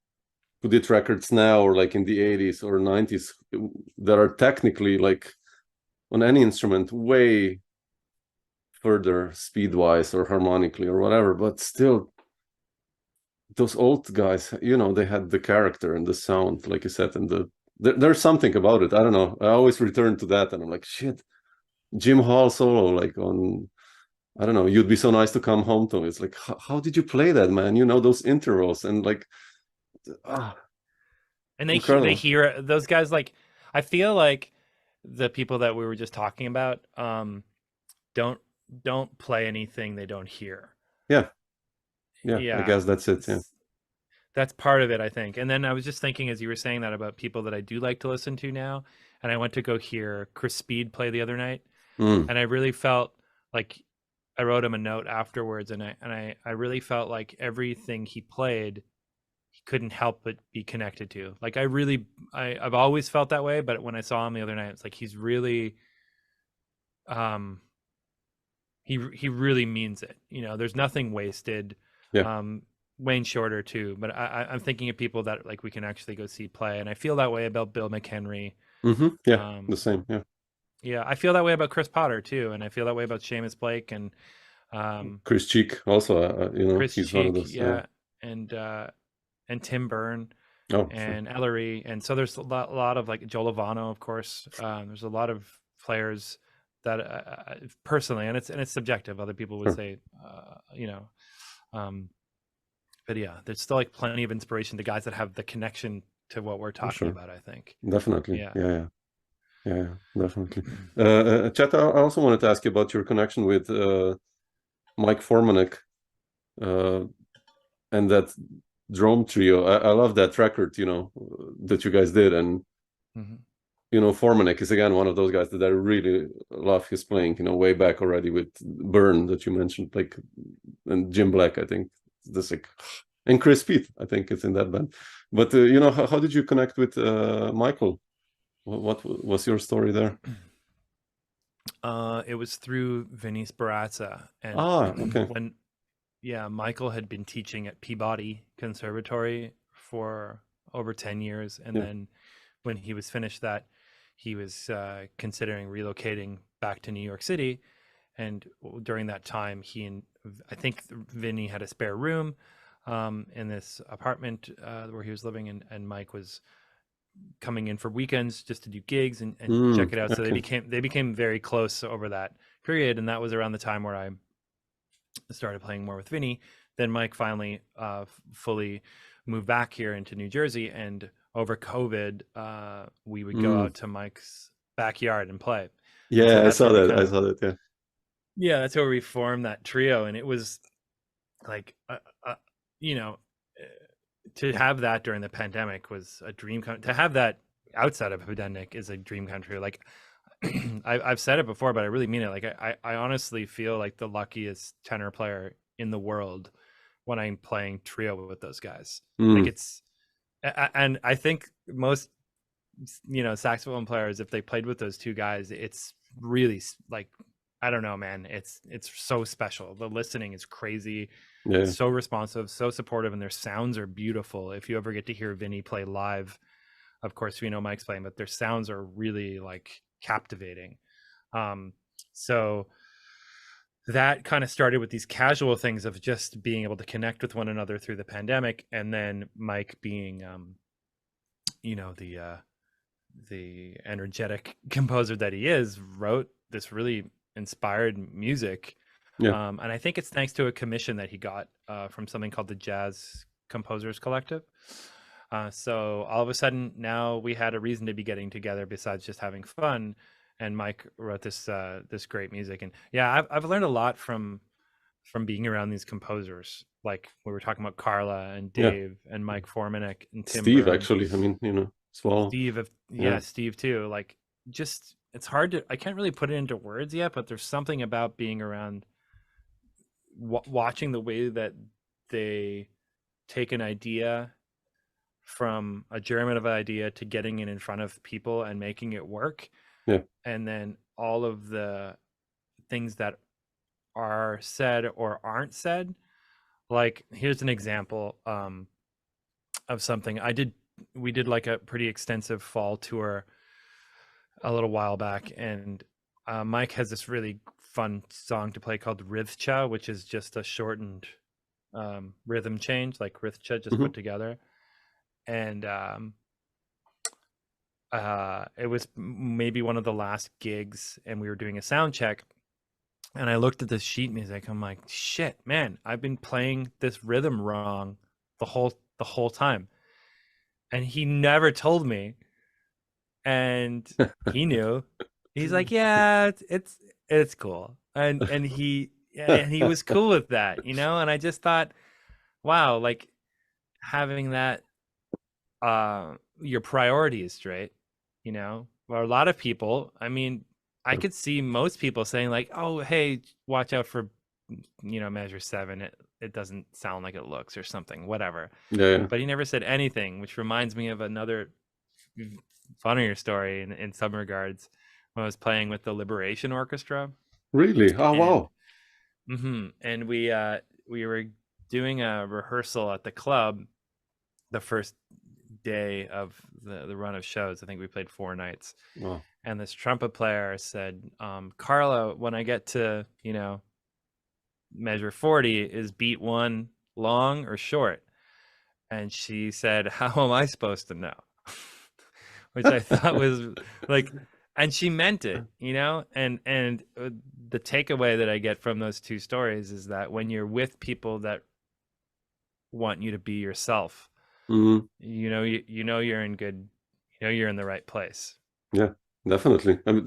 who did records now or like in the 80s or 90s that are technically, like, on any instrument way further speed-wise or harmonically or whatever, but still those old guys, you know, they had the character and the sound, like you said, and there's something about it. I don't know, I always return to that, and I'm like, shit, Jim Hall solo, like on, I don't know, You'd Be So Nice to Come Home To. It's like, how did you play that, man? You know, those intervals, and like, and they hear those guys. Like, I feel like the people that we were just talking about don't play anything they don't hear. Yeah, I guess that's it. Yeah, that's part of it, I think. And then I was just thinking, as you were saying that, about people that I do like to listen to now, and I went to go hear Chris Speed play the other night, and I really felt like, I wrote him a note afterwards, and I really felt like everything he played, he couldn't help but be connected to. Like, I've always felt that way, but when I saw him the other night, it's like he's really, he really means it. You know, there's nothing wasted. Yeah. Wayne Shorter too, but I'm thinking of people that like we can actually go see play, and I feel that way about Bill McHenry. Yeah, the same. Yeah, I feel that way about Chris Potter too, and I feel that way about Seamus Blake and Chris Cheek also. You know, Chris he's Cheek, one of those. And Tim Byrne, and sure. Ellery, and so there's a lot of, like, Joe Lovano, of course. There's a lot of players that personally, and it's subjective. Other people would say, you know, but yeah, there's still like plenty of inspiration to guys that have the connection to what we're talking about, I think. Definitely. Yeah, definitely. Chet, I also wanted to ask you about your connection with Mike Formanek and that drum trio. I love that record, you know, that you guys did. And you know, Formanek is again one of those guys that I really love his playing, you know, way back already with Byrne that you mentioned, like, and Jim Black, I think. This, like, and Chris Speed, I think, is in that band. But how did you connect with Michael? What was your story there? It was through Vinny Sparazza, and Okay. when Michael had been teaching at Peabody Conservatory for over 10 years, and Yeah. then when he was finished that, he was considering relocating back to New York City. And during that time, I think Vinny had a spare room in this apartment where he was living, and Mike was coming in for weekends just to do gigs and check it out. So Okay. they became very close over that period, and that was around the time where I started playing more with Vinny. Then Mike finally fully moved back here into New Jersey, and over COVID, we would go out to Mike's backyard and play. And so Yeah, I that's saw where we that. kind I of saw that. Yeah. that's where we formed that trio, and it was like you know to have that during the pandemic was a dream to have that outside of a pandemic is a dream come true. Like I've said it before, but I really mean it. Like I honestly feel like the luckiest tenor player in the world when I'm playing trio with those guys. Like it's and I think most saxophone players, if they played with those two guys, it's really like I don't know, man. It's so special. The listening is crazy. Yeah. So responsive, so supportive, and their sounds are beautiful. If you ever get to hear Vinny play live, of course we know Mike's playing, but their sounds are really like captivating. So that kind of started with these casual things of just being able to connect with one another through the pandemic, and then Mike being the energetic composer that he is, wrote this really inspired music. Yeah. And I think it's thanks to a commission that he got from something called the Jazz Composers Collective. So all of a sudden now we had a reason to be getting together besides just having fun. And Mike wrote this great music. And I've learned a lot from being around these composers. Like we were talking about Carla and Yeah. Dave and Mike Formanek and Steve, Timber and actually. I mean, as well. Steve too. Like just it's hard to I can't really put it into words yet, but there's something about being around watching the way that they take an idea from a germ of an idea to getting it in front of people and making it work. Yeah. And then all of the things that are said or aren't said. Like here's an example of something we did like a pretty extensive fall tour a little while back, and Mike has this really fun song to play called Rithcha, which is just a shortened rhythm change, like Rithcha just put together. And it was maybe one of the last gigs, and we were doing a sound check, and I looked at this sheet music. I'm like, shit, man, I've been playing this rhythm wrong the whole time, and he never told me. And he knew. He's like, yeah, it's cool, and he was cool with that, and I just thought, wow, like having that your priorities straight, or a lot of people, I mean, I could see most people saying like, oh, hey, watch out for measure 7, it doesn't sound like it looks or something, whatever. Yeah. But he never said anything, which reminds me of another funnier story in some regards, when I was playing with the Liberation Orchestra. Really? Oh, And wow. and we were doing a rehearsal at the club the first day of the run of shows. I think we played 4 nights. Wow. And this trumpet player said, Carla, when I get to measure 40, is beat 1 long or short? And she said, how am I supposed to know? Which I thought was like, and she meant it, and the takeaway that I get from those two stories is that when you're with people that want you to be yourself, you're in good, you're in the right place. Yeah, definitely. I mean,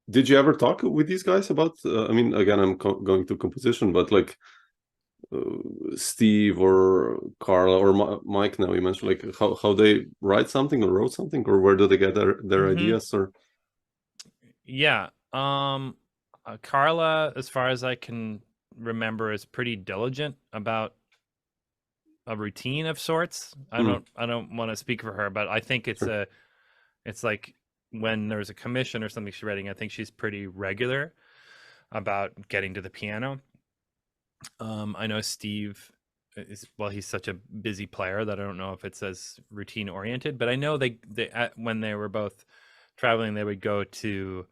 did you ever talk with these guys about, I mean, again, I'm going to composition, but like Steve or Carla or Mike, now you mentioned like how they write something or wrote something, or where do they get their ideas? Or Carla, as far as I can remember, is pretty diligent about a routine of sorts. I don't want to speak for her, but I think it's Sure. it's like when there's a commission or something she's writing, I think she's pretty regular about getting to the piano. I know Steve is, well, he's such a busy player that I don't know if it's as routine oriented, but I know they when they were both traveling, they would go to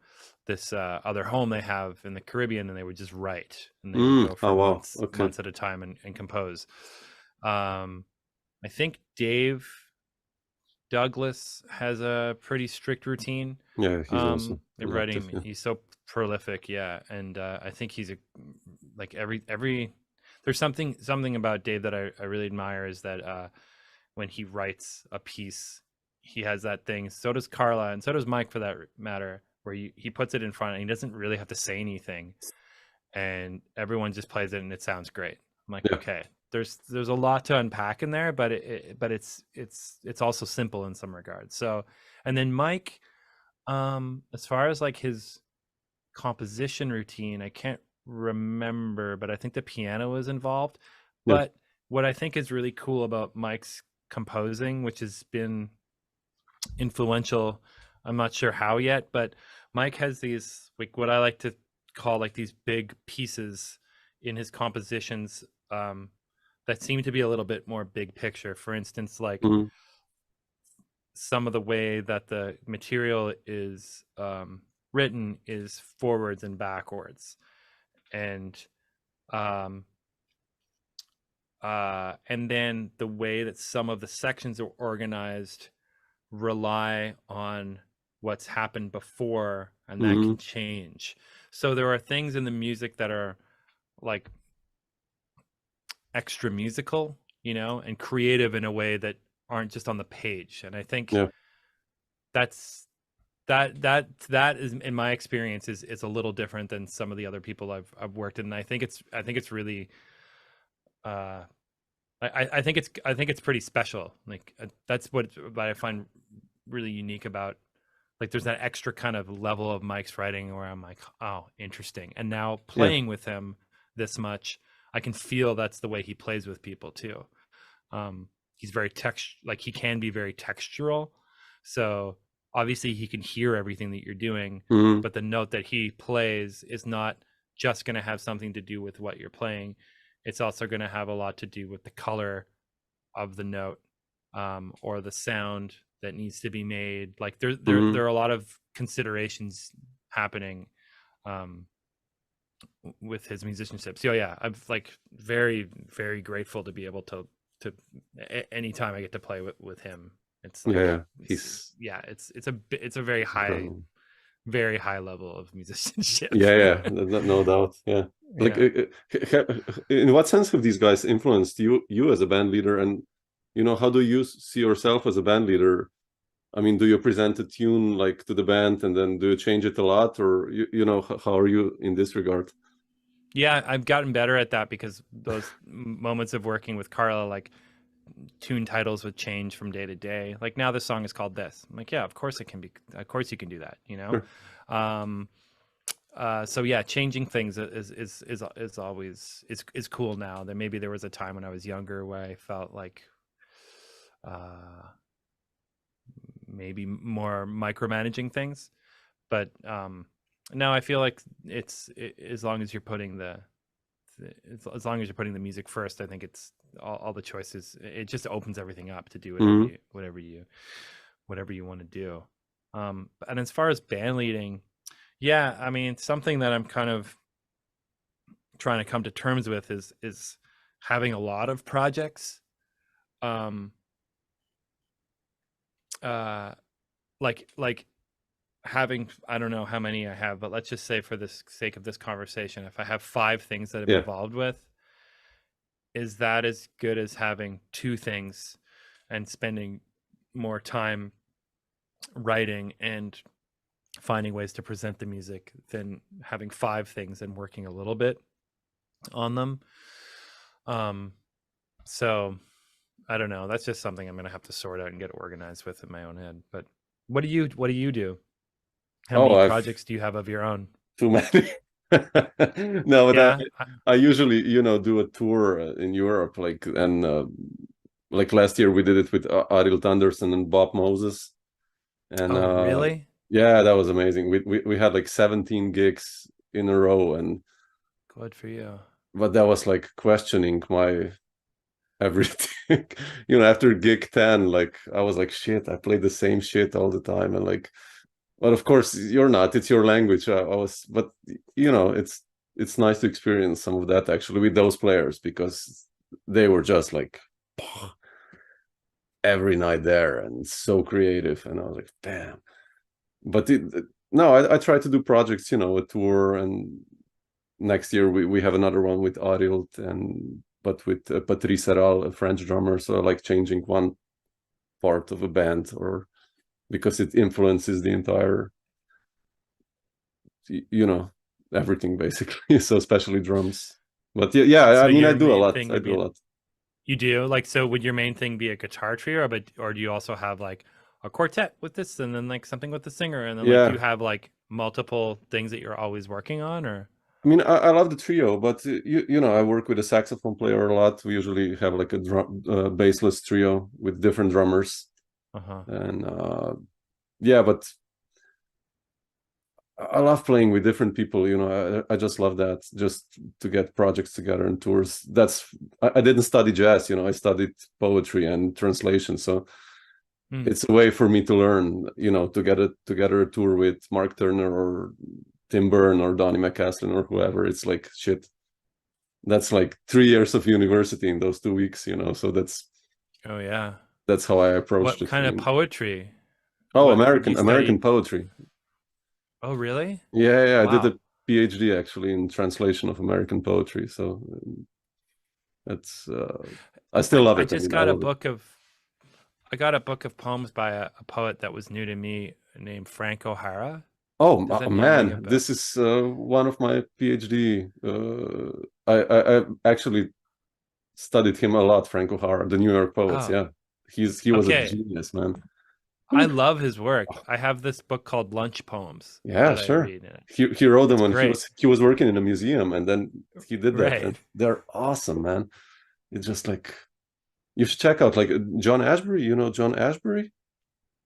this other home they have in the Caribbean, and they would just write, and they would go for Oh wow. Okay. months at a time and compose. I think Dave Douglas has a pretty strict routine. Yeah, he's also In really active. writing. Yeah. He's so prolific, yeah, and I think he's a like every there's something about Dave that I really admire, is that when he writes a piece, he has that thing. So does Carla, and so does Mike, for that matter, where he puts it in front and he doesn't really have to say anything, and everyone just plays it and it sounds great. I'm like, Yeah. okay, there's a lot to unpack in there, but it's also simple in some regards. So, and then Mike, as far as like his composition routine, I can't remember, but I think the piano is involved. Yeah. But what I think is really cool about Mike's composing, which has been influential, I'm not sure how yet, but Mike has these, like, what I like to call like these big pieces in his compositions, that seem to be a little bit more big picture. For instance, like Mhm. some of the way that the material is written is forwards and backwards, and then the way that some of the sections are organized rely on what's happened before, and that can change. So there are things in the music that are like extra musical, and creative in a way that aren't just on the page. And I think Yeah. that's that is, in my experience, is a little different than some of the other people I've worked in. And I think it's really I think it's pretty special. Like that's what I find really unique about, like, there's that extra kind of level of Mike's writing where I'm like, oh, interesting. And now Yeah. playing with him this much, I can feel that's the way he plays with people too. He's very like he can be very textural. So obviously he can hear everything that you're doing, Mhm. but the note that he plays is not just going to have something to do with what you're playing. It's also going to have a lot to do with the color of the note, or the sound that needs to be made. Like there are a lot of considerations happening with his musicianship. So yeah, I'm like very, very grateful to be able to anytime I get to play with him. It's like, Yeah. it's a very high, Incredible. very high level of musicianship. Yeah. No doubt. Yeah. Like, Yeah. in what sense have these guys influenced you as a band leader? And how do you see yourself as a band leader? I mean, do you present a tune like to the band, and then do you change it a lot, or how are you in this regard? Yeah, I've gotten better at that, because those moments of working with Carla, like, tune titles would change from day to day. Like, now this song is called this. I'm like, yeah, of course it can be. Of course you can do that. Sure. So yeah, changing things is always is cool now. That maybe there was a time when I was younger where I felt like maybe more micromanaging things, but now I feel like as long as you're putting as long as you're putting the music first, I think it's all the choices. It just opens everything up to do whatever you want to do. And as far as band leading, yeah, I mean, something that I'm kind of trying to come to terms with is having a lot of projects. Like having, I don't know how many I have, but let's just say, for the sake of this conversation, if I have 5 things that I'm Yeah. involved with, is that as good as having 2 things and spending more time writing and finding ways to present the music than having 5 things and working a little bit on them? So I don't know. That's just something I'm going to have to sort out and get organized with in my own head. But what do you do? How many I've projects do you have of your own? too many. No, but Yeah. I usually, do a tour in Europe, and like last year we did it with Ariel Thunderson and Bob Moses, and Oh, really? yeah, that was amazing. We had like 17 gigs in a row, Good for you. but that was like questioning my everything. After gig 10, like I was like, shit, I played the same shit all the time, and like, but of course you're not. It's your language. But it's nice to experience some of that actually with those players, because they were just like every night there and so creative, and I was like, damn. But no, I try to do projects, a tour, and next year we have another one with Ariel, but with Patrice Herral, a French drummer. So I like changing one part of a band, or because it influences the entire, everything basically. So especially drums. But yeah, So I mean, I your do a main lot. thing I would do be a lot. you do like so would your main thing be a guitar trio, or do you also have like a quartet with this and then like something with the singer, and then like do Yeah, you have like multiple things that you're always working on, or? I mean, I love the trio, but I work with a saxophone player a lot. We usually have like a bassless trio with different drummers, Uh-huh. and yeah, but I love playing with different people. I just love that, just to get projects together and tours. I didn't study jazz. I studied poetry and translation, so Hmm. it's a way for me to learn. To get together a tour with Mark Turner or Tim Byrne or Donnie McCaslin or whoever. It's like shit. That's like 3 years of university in those 2 weeks. So Oh yeah. that's how I approached What it. kind of poetry? Oh, What you American studied? poetry. Oh, really? Yeah, yeah, I did a Wow. PhD actually in translation of American poetry. So that's I still love I it. I just mean, I got a love it. book of I got a book of poems by a poet that was new to me named Frank O'Hara. Oh Does that name ring a man, bell? this is one of my PhD. I actually studied him a lot, Frank O'Hara, the New York poets. Oh, Yeah, he was a okay. genius, man. I love his work. I have this book called Lunch Poems Yeah, that I sure. read in it. He wrote them It's when great. he was working in a museum, and then he did that, and Right. they're awesome, man. It's just like, you should check out like John Ashbery. You know John Ashbery?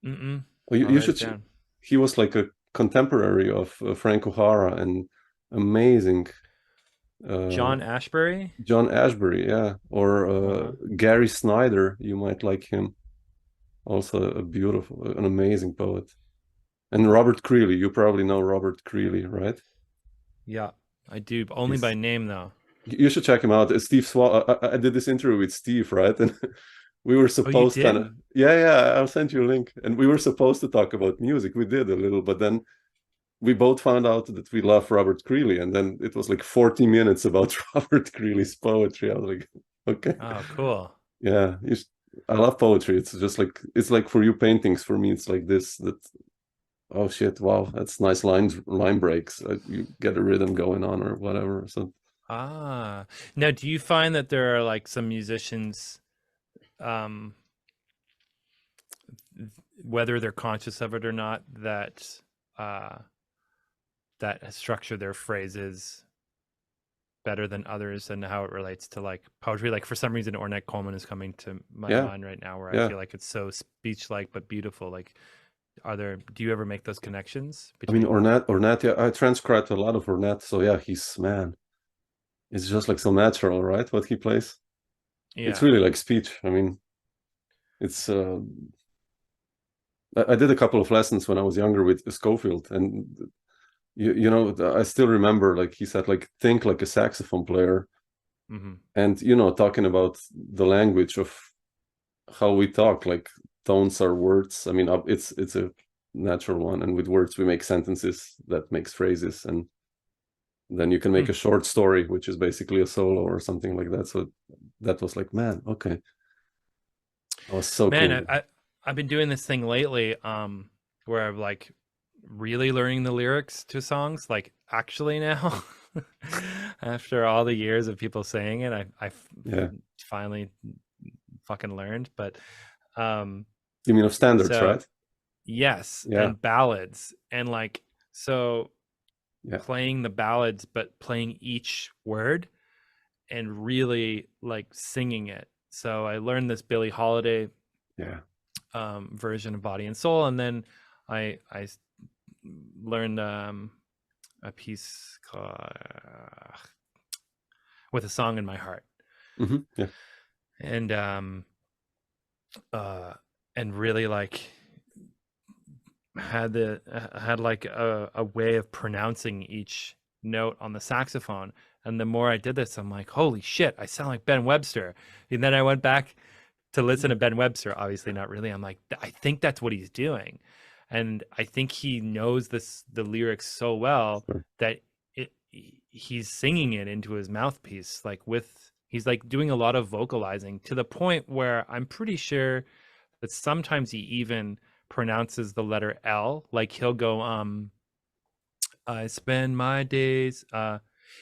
Mm-mm. Oh, I'll you write it should. down. He was like a contemporary of Frank O'Hara, and amazing. Uh, John Ashbery? John Ashbery, yeah, or Uh-huh. Gary Snyder. You might like him. Also an amazing poet. And Robert Creeley. You probably know Robert Creeley, right? Yeah, I do. Only by He's name, though. You should check him out. Steve Swall. I did this interview with Steve, right? And we were Oh, you supposed, kind did? of, yeah. I'll send you a link. And we were supposed to talk about music. We did a little, but then we both found out that we love Robert Creeley, and then it was like 40 minutes about Robert Creeley's poetry. I was like, okay, Oh, cool. yeah. I love poetry. It's like for you paintings. For me, it's like this. That, oh shit, wow, that's nice line breaks. You get a rhythm going on or whatever. So Ah. Now, do you find that there are like some musicians, um, whether they're conscious of it or not, uh, that structure their phrases better than others, and how it relates to like poetry? Like for some reason, Ornette Coleman is coming to my yeah, mind right now, where I yeah. feel like it's so speech-like but beautiful. Like, do you ever make those connections I mean, between? Ornette, yeah, I transcribed a lot of Ornette, so yeah, man, it's just like so natural, right? What he plays, it's Yeah. really like speech. I mean, it's I did a couple of lessons when I was younger with Schofield, and I still remember, like he said, like think like a saxophone player, Mm-hmm. and talking about the language of how we talk, like tones are words. I mean, it's a natural one, and with words we make sentences that makes phrases, and then you can make Hmm. a short story, which is basically a solo or something like that. So that was like, man, okay, that was so Man, cool. I've been doing this thing lately, where I'm like really learning the lyrics to songs, like actually now. After all the years of people saying it, I Yeah, finally fucking learned. But um, you mean of standards, so right? yes, Yeah, and ballads, and like so. Yeah. playing the ballads, but playing each word and really like singing it. So I learned this Billie Holiday version of Body and Soul, and then I learned a piece called With a Song in My Heart. Yeah. And really like had like a way of pronouncing each note on the saxophone. And the more I did this, I'm like, holy shit, I sound like Ben Webster. And then I went back to listen to Ben Webster. Obviously not really. I'm like, I think that's what he's doing. And I think he knows the lyrics so well that he's singing it into his mouthpiece, like he's like doing a lot of vocalizing, to the point where I'm pretty sure that sometimes he even pronounces the letter L. Like he'll go, I spend my days I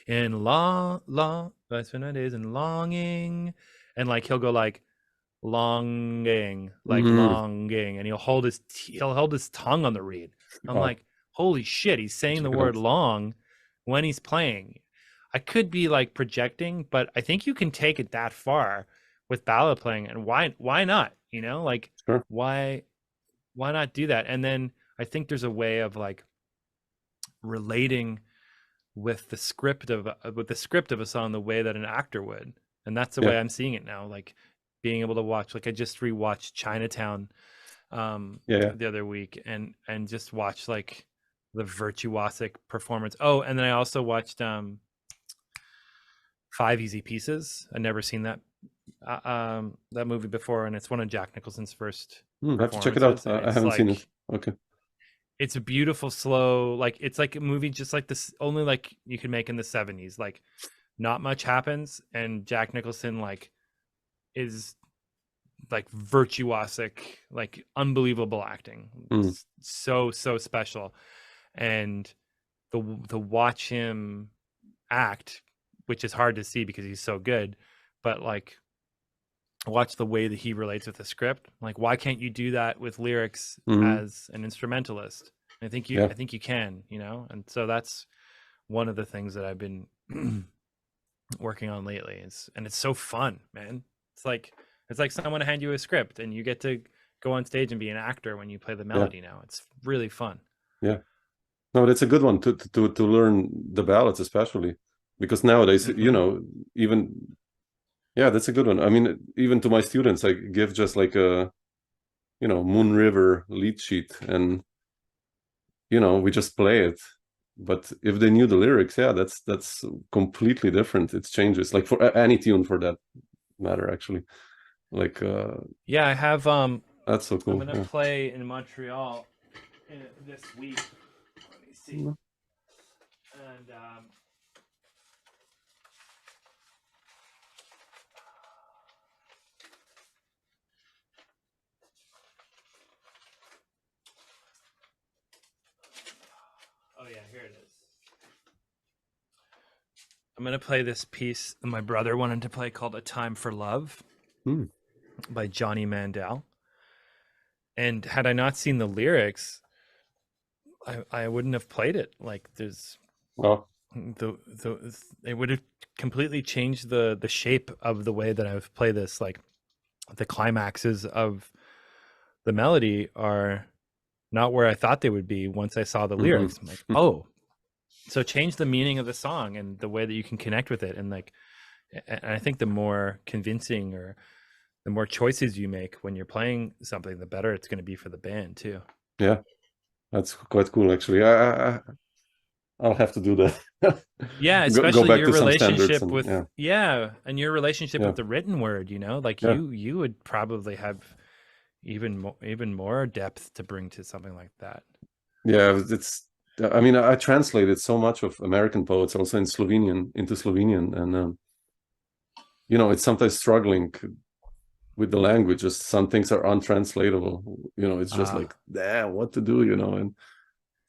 spend my days in longing. And like he'll go like longing, and he'll hold his tongue on the reed. I'm like, holy shit, he's saying the word long when he's playing. I could be like projecting, but I think you can take it that far with ballad playing. And why not? You know, like why not do that? And then I think there's a way of like relating with the script of a song the way that an actor would. And that's the way I'm seeing it now. Like being able to watch, like I just rewatched Chinatown the other week, and just watch like the virtuosic performance. Oh, and then I also watched 5 Easy Pieces. I'd never seen that movie before, and it's one of Jack Nicholson's first I have to check it out. I haven't seen it. Okay. It's a beautiful, slow, like it's like a movie just like this, only like you could make in the 70s. Like not much happens, and Jack Nicholson like is like virtuosic, like unbelievable acting. So special. And to watch him act, which is hard to see because he's so good, but like watch the way that he relates with the script. Like, why can't you do that with lyrics as an instrumentalist? I think you can, you know? And so that's one of the things that I've been working on lately. And it's so fun, man. It's like someone hand you a script and you get to go on stage and be an actor when you play the melody now. It's really fun. Yeah. No, that's a good one to learn the ballads, especially because nowadays, you know, even that's a good one. I mean, even to my students, I give just like a, you know, Moon River lead sheet, and you know, we just play it. But if they knew the lyrics, that's completely different. It changes, like for any tune for that matter, actually. Like I have that's so cool. I'm gonna play in Montreal this week. Let me see. And oh yeah, here it is. I'm gonna play this piece that my brother wanted to play called "A Time for Love" by Johnny Mandel. And had I not seen the lyrics, I wouldn't have played it. Like there's it would have completely changed the shape of the way that I've played this. Like the climaxes of the melody are not where I thought they would be once I saw the lyrics. I'm like, oh, so change the meaning of the song and the way that you can connect with it. And like, and I think the more convincing or the more choices you make when you're playing something, the better it's going to be for the band too. Yeah, that's quite cool, actually. I'll have to do that. Yeah, especially go your relationship and, with and your relationship with the written word. You know, like you would probably have even more depth to bring to something like that. Yeah, it's. I mean, I translated so much of American poets also into Slovenian, and you know, it's sometimes struggling with the language. Just some things are untranslatable. You know, it's just like, damn, what to do? You know, and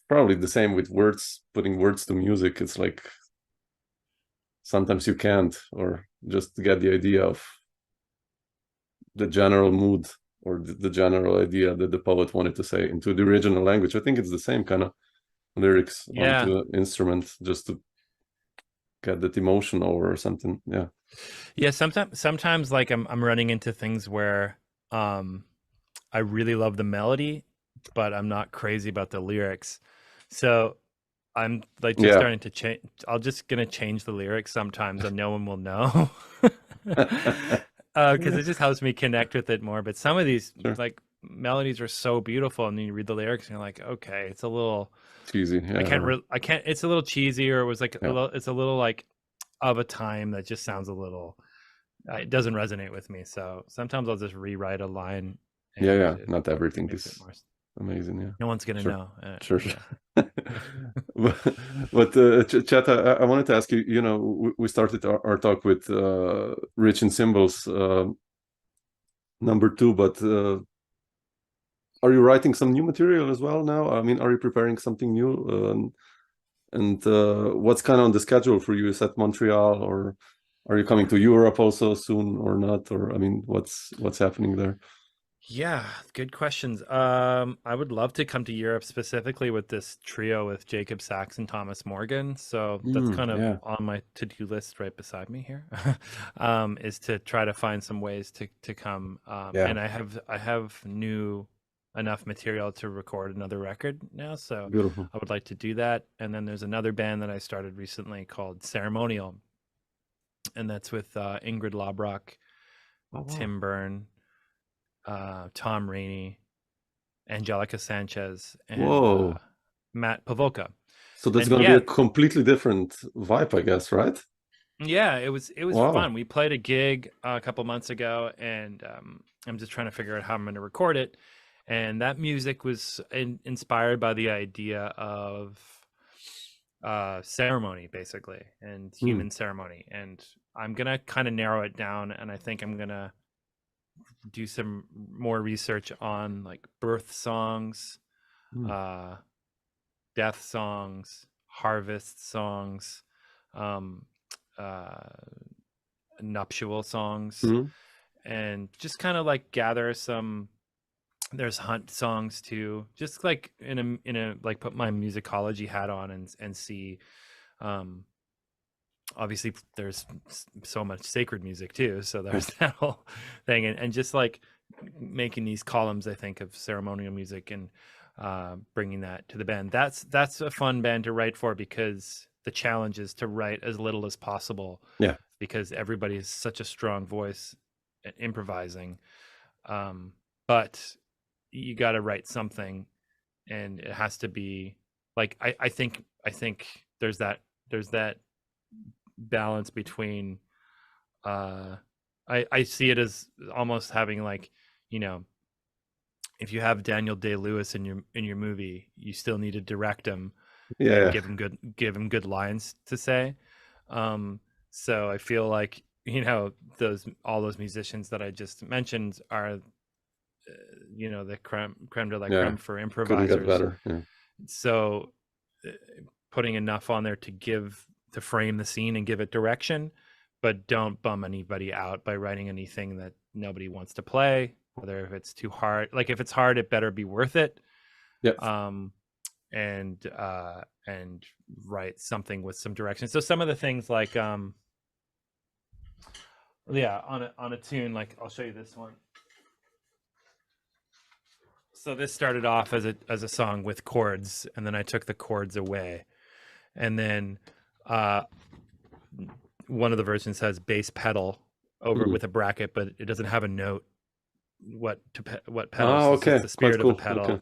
probably the same with words, putting words to music. It's like sometimes you can't, or just get the idea of the general mood or the general idea that the poet wanted to say into the original language. I think it's the same kind of lyrics Yeah. onto an instrument just to get that emotion over or something. Yeah. Yeah, sometimes like I'm running into things where I really love the melody, but I'm not crazy about the lyrics. So I'm like just Yeah. starting to change. I'll just gonna change the lyrics sometimes, and no one will know, because it just helps me connect with it more. But some of these Sure. like melodies are so beautiful, and then you read the lyrics, and you're like, okay, it's a little. Cheesy. Yeah. I can't. It's a little cheesy, or it was like a Yeah. little. It's a little like of a time that just sounds a little. It doesn't resonate with me. So sometimes I'll just rewrite a line, Yeah. and Yeah. it Not everything makes it is more. amazing. Yeah. No one's gonna Sure. know. Sure. Yeah. But Chet, I wanted to ask you, we started our talk with Rich in Symbols, number 2, but are you writing some new material as well now? I mean, are you preparing something new? And what's kind of on the schedule for you? Is that Montreal, or are you coming to Europe also soon or not? Or I mean, what's happening there? Yeah, good questions. I would love to come to Europe specifically with this trio with Jacob Sachs and Thomas Morgan. So that's kind of Yeah. on my to-do list right beside me here. Is to try to find some ways to come. Yeah. And I have new enough material to record another record now, so Beautiful. I would like to do that. And then there's another band that I started recently called Ceremonial, and that's with Ingrid Lobrock, Oh, wow. Tim Byrne, Tom Rainey, Angelica Sanchez, and Whoa. Matt Pavoka. So that's And going to be yeah, a completely different vibe, I guess, right? yeah, it was Wow. fun. We played a gig a couple months ago, and I'm just trying to figure out how I'm going to record it. And that music was inspired by the idea of ceremony, basically, and human ceremony. And I'm gonna kind of narrow it down, and I think I'm gonna do some more research on like birth songs, death songs, harvest songs, um, uh, nuptial songs, and just kind of like gather some. There's hunt songs too, just like in a like put my musicology hat on and see. Obviously, there's so much sacred music too, so there's that whole thing, and just like making these columns, I think, of ceremonial music and bringing that to the band. That's a fun band to write for, because the challenge is to write as little as possible. Yeah. Because everybody has such a strong voice at improvising, but you got to write something, and it has to be like I think there's that balance between I see it as almost having like, if you have Daniel Day-Lewis in your movie, you still need to direct him and give him good lines to say. So I feel like, all those musicians that I just mentioned are the creme de la creme for Couldn't get improvisers. better. Yeah. So putting enough on there to frame the scene and give it direction, but don't bum anybody out by writing anything that nobody wants to play, whether if it's too hard. Like if it's hard, it better be worth it. Yep. And write something with some direction. So some of the things like on a tune, like I'll show you this one. So this started off as a song with chords, and then I took the chords away, and then one of the versions has bass pedal over it with a bracket, but it doesn't have a note. What pedal? Oh, okay. It's the spirit Quite of cool. the pedal. Okay.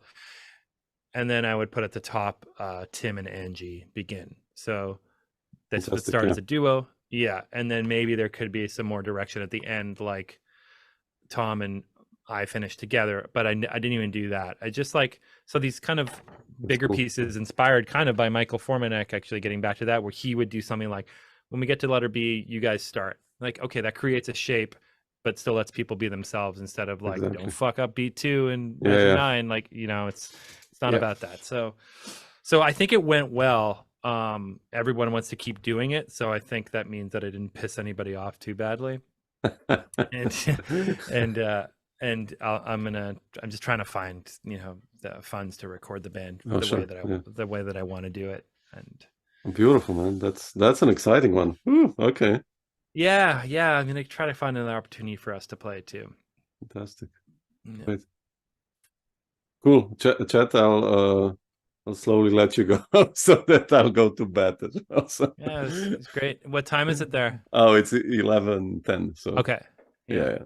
And then I would put at the top Tim and Angie begin. So that's what Fantastic, starts yeah. a duo. Yeah. And then maybe there could be some more direction at the end, like Tom and I finished together, but I didn't even do that. I just like, so these kind of bigger pieces inspired kind of by Michael Formanek, actually getting back to that, where he would do something like, when we get to letter B, you guys start. Like, okay, that creates a shape, but still lets people be themselves, instead of like, don't fuck up beat 2 and measure 9. Like, it's not about that. So I think it went well. Everyone wants to keep doing it, so I think that means that I didn't piss anybody off too badly. and and I'm just trying to find the funds to record the band Oh, the sure. way that the way that I want to do it. And Beautiful, man. That's an exciting one. Okay. yeah, I'm gonna try to find another opportunity for us to play too. Fantastic. Yeah. Great. Cool. Chet, I'll slowly let you go so that I'll go to bed as well. So. Yeah, it's great. What time is it there? Oh, it's 11:10. So Okay. yeah.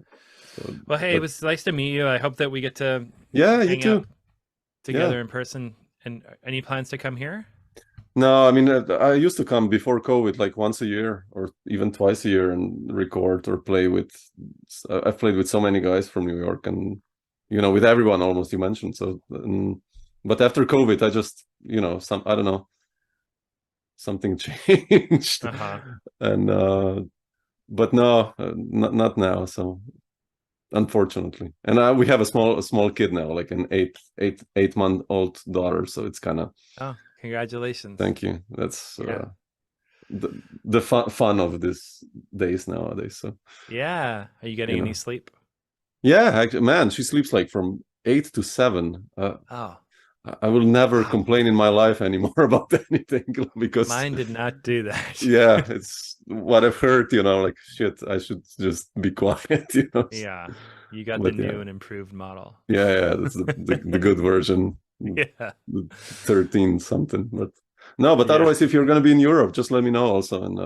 So Well, hey, it was nice to meet you. I hope that we get to you hang too. out together in person. And any plans to come here? No, I mean, I used to come before COVID, like once a year or even twice a year, and record or play with. I've played with so many guys from New York, and with everyone almost you mentioned. So, but after COVID, I just, I don't know, something changed, and but no, not now. So, unfortunately, and we have a small kid now, like an 8-month-old daughter. So it's kind of. Oh, congratulations! Thank you. That's the fun of these days nowadays. So yeah, are you getting any sleep? Yeah, actually, man, she sleeps like from 8 to 7. I will never complain in my life anymore about anything because mine did not do that. Yeah, it's what I've heard. Like shit, I should just be quiet. Yeah, you got the new and improved model. Yeah, that's the good version. Yeah, 13 something, but. No, but otherwise, if you're going to be in Europe, just let me know also, and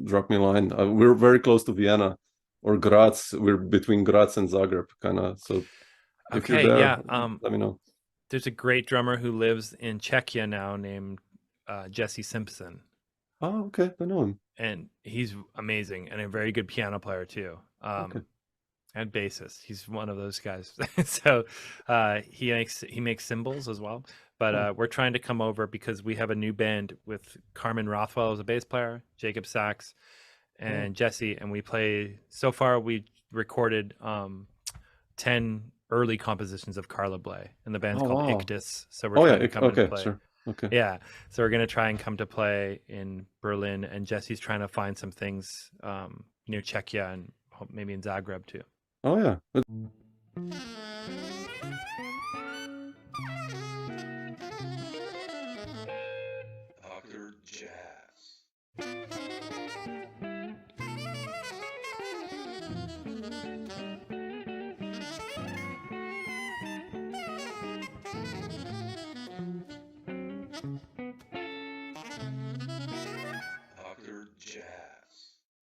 drop me a line. We're very close to Vienna or Graz. We're between Graz and Zagreb, kind of. So if you're there, let me know. There's a great drummer who lives in Czechia now named Jesse Simpson. Oh, okay, I know him. And he's amazing and a very good piano player too. Okay. And bassist. He's one of those guys. So he makes cymbals as well. But we're trying to come over because we have a new band with Carmen Rothwell as a bass player, Jacob sax, and Jesse. And we play. So far, we recorded 10 early compositions of Carla Bley, and the band's called Ictus. So we're trying to come and play. Sure. Okay. Yeah, so we're gonna try and come to play in Berlin, and Jesse's trying to find some things near Czechia and maybe in Zagreb too. Oh yeah. Dr. Jazz.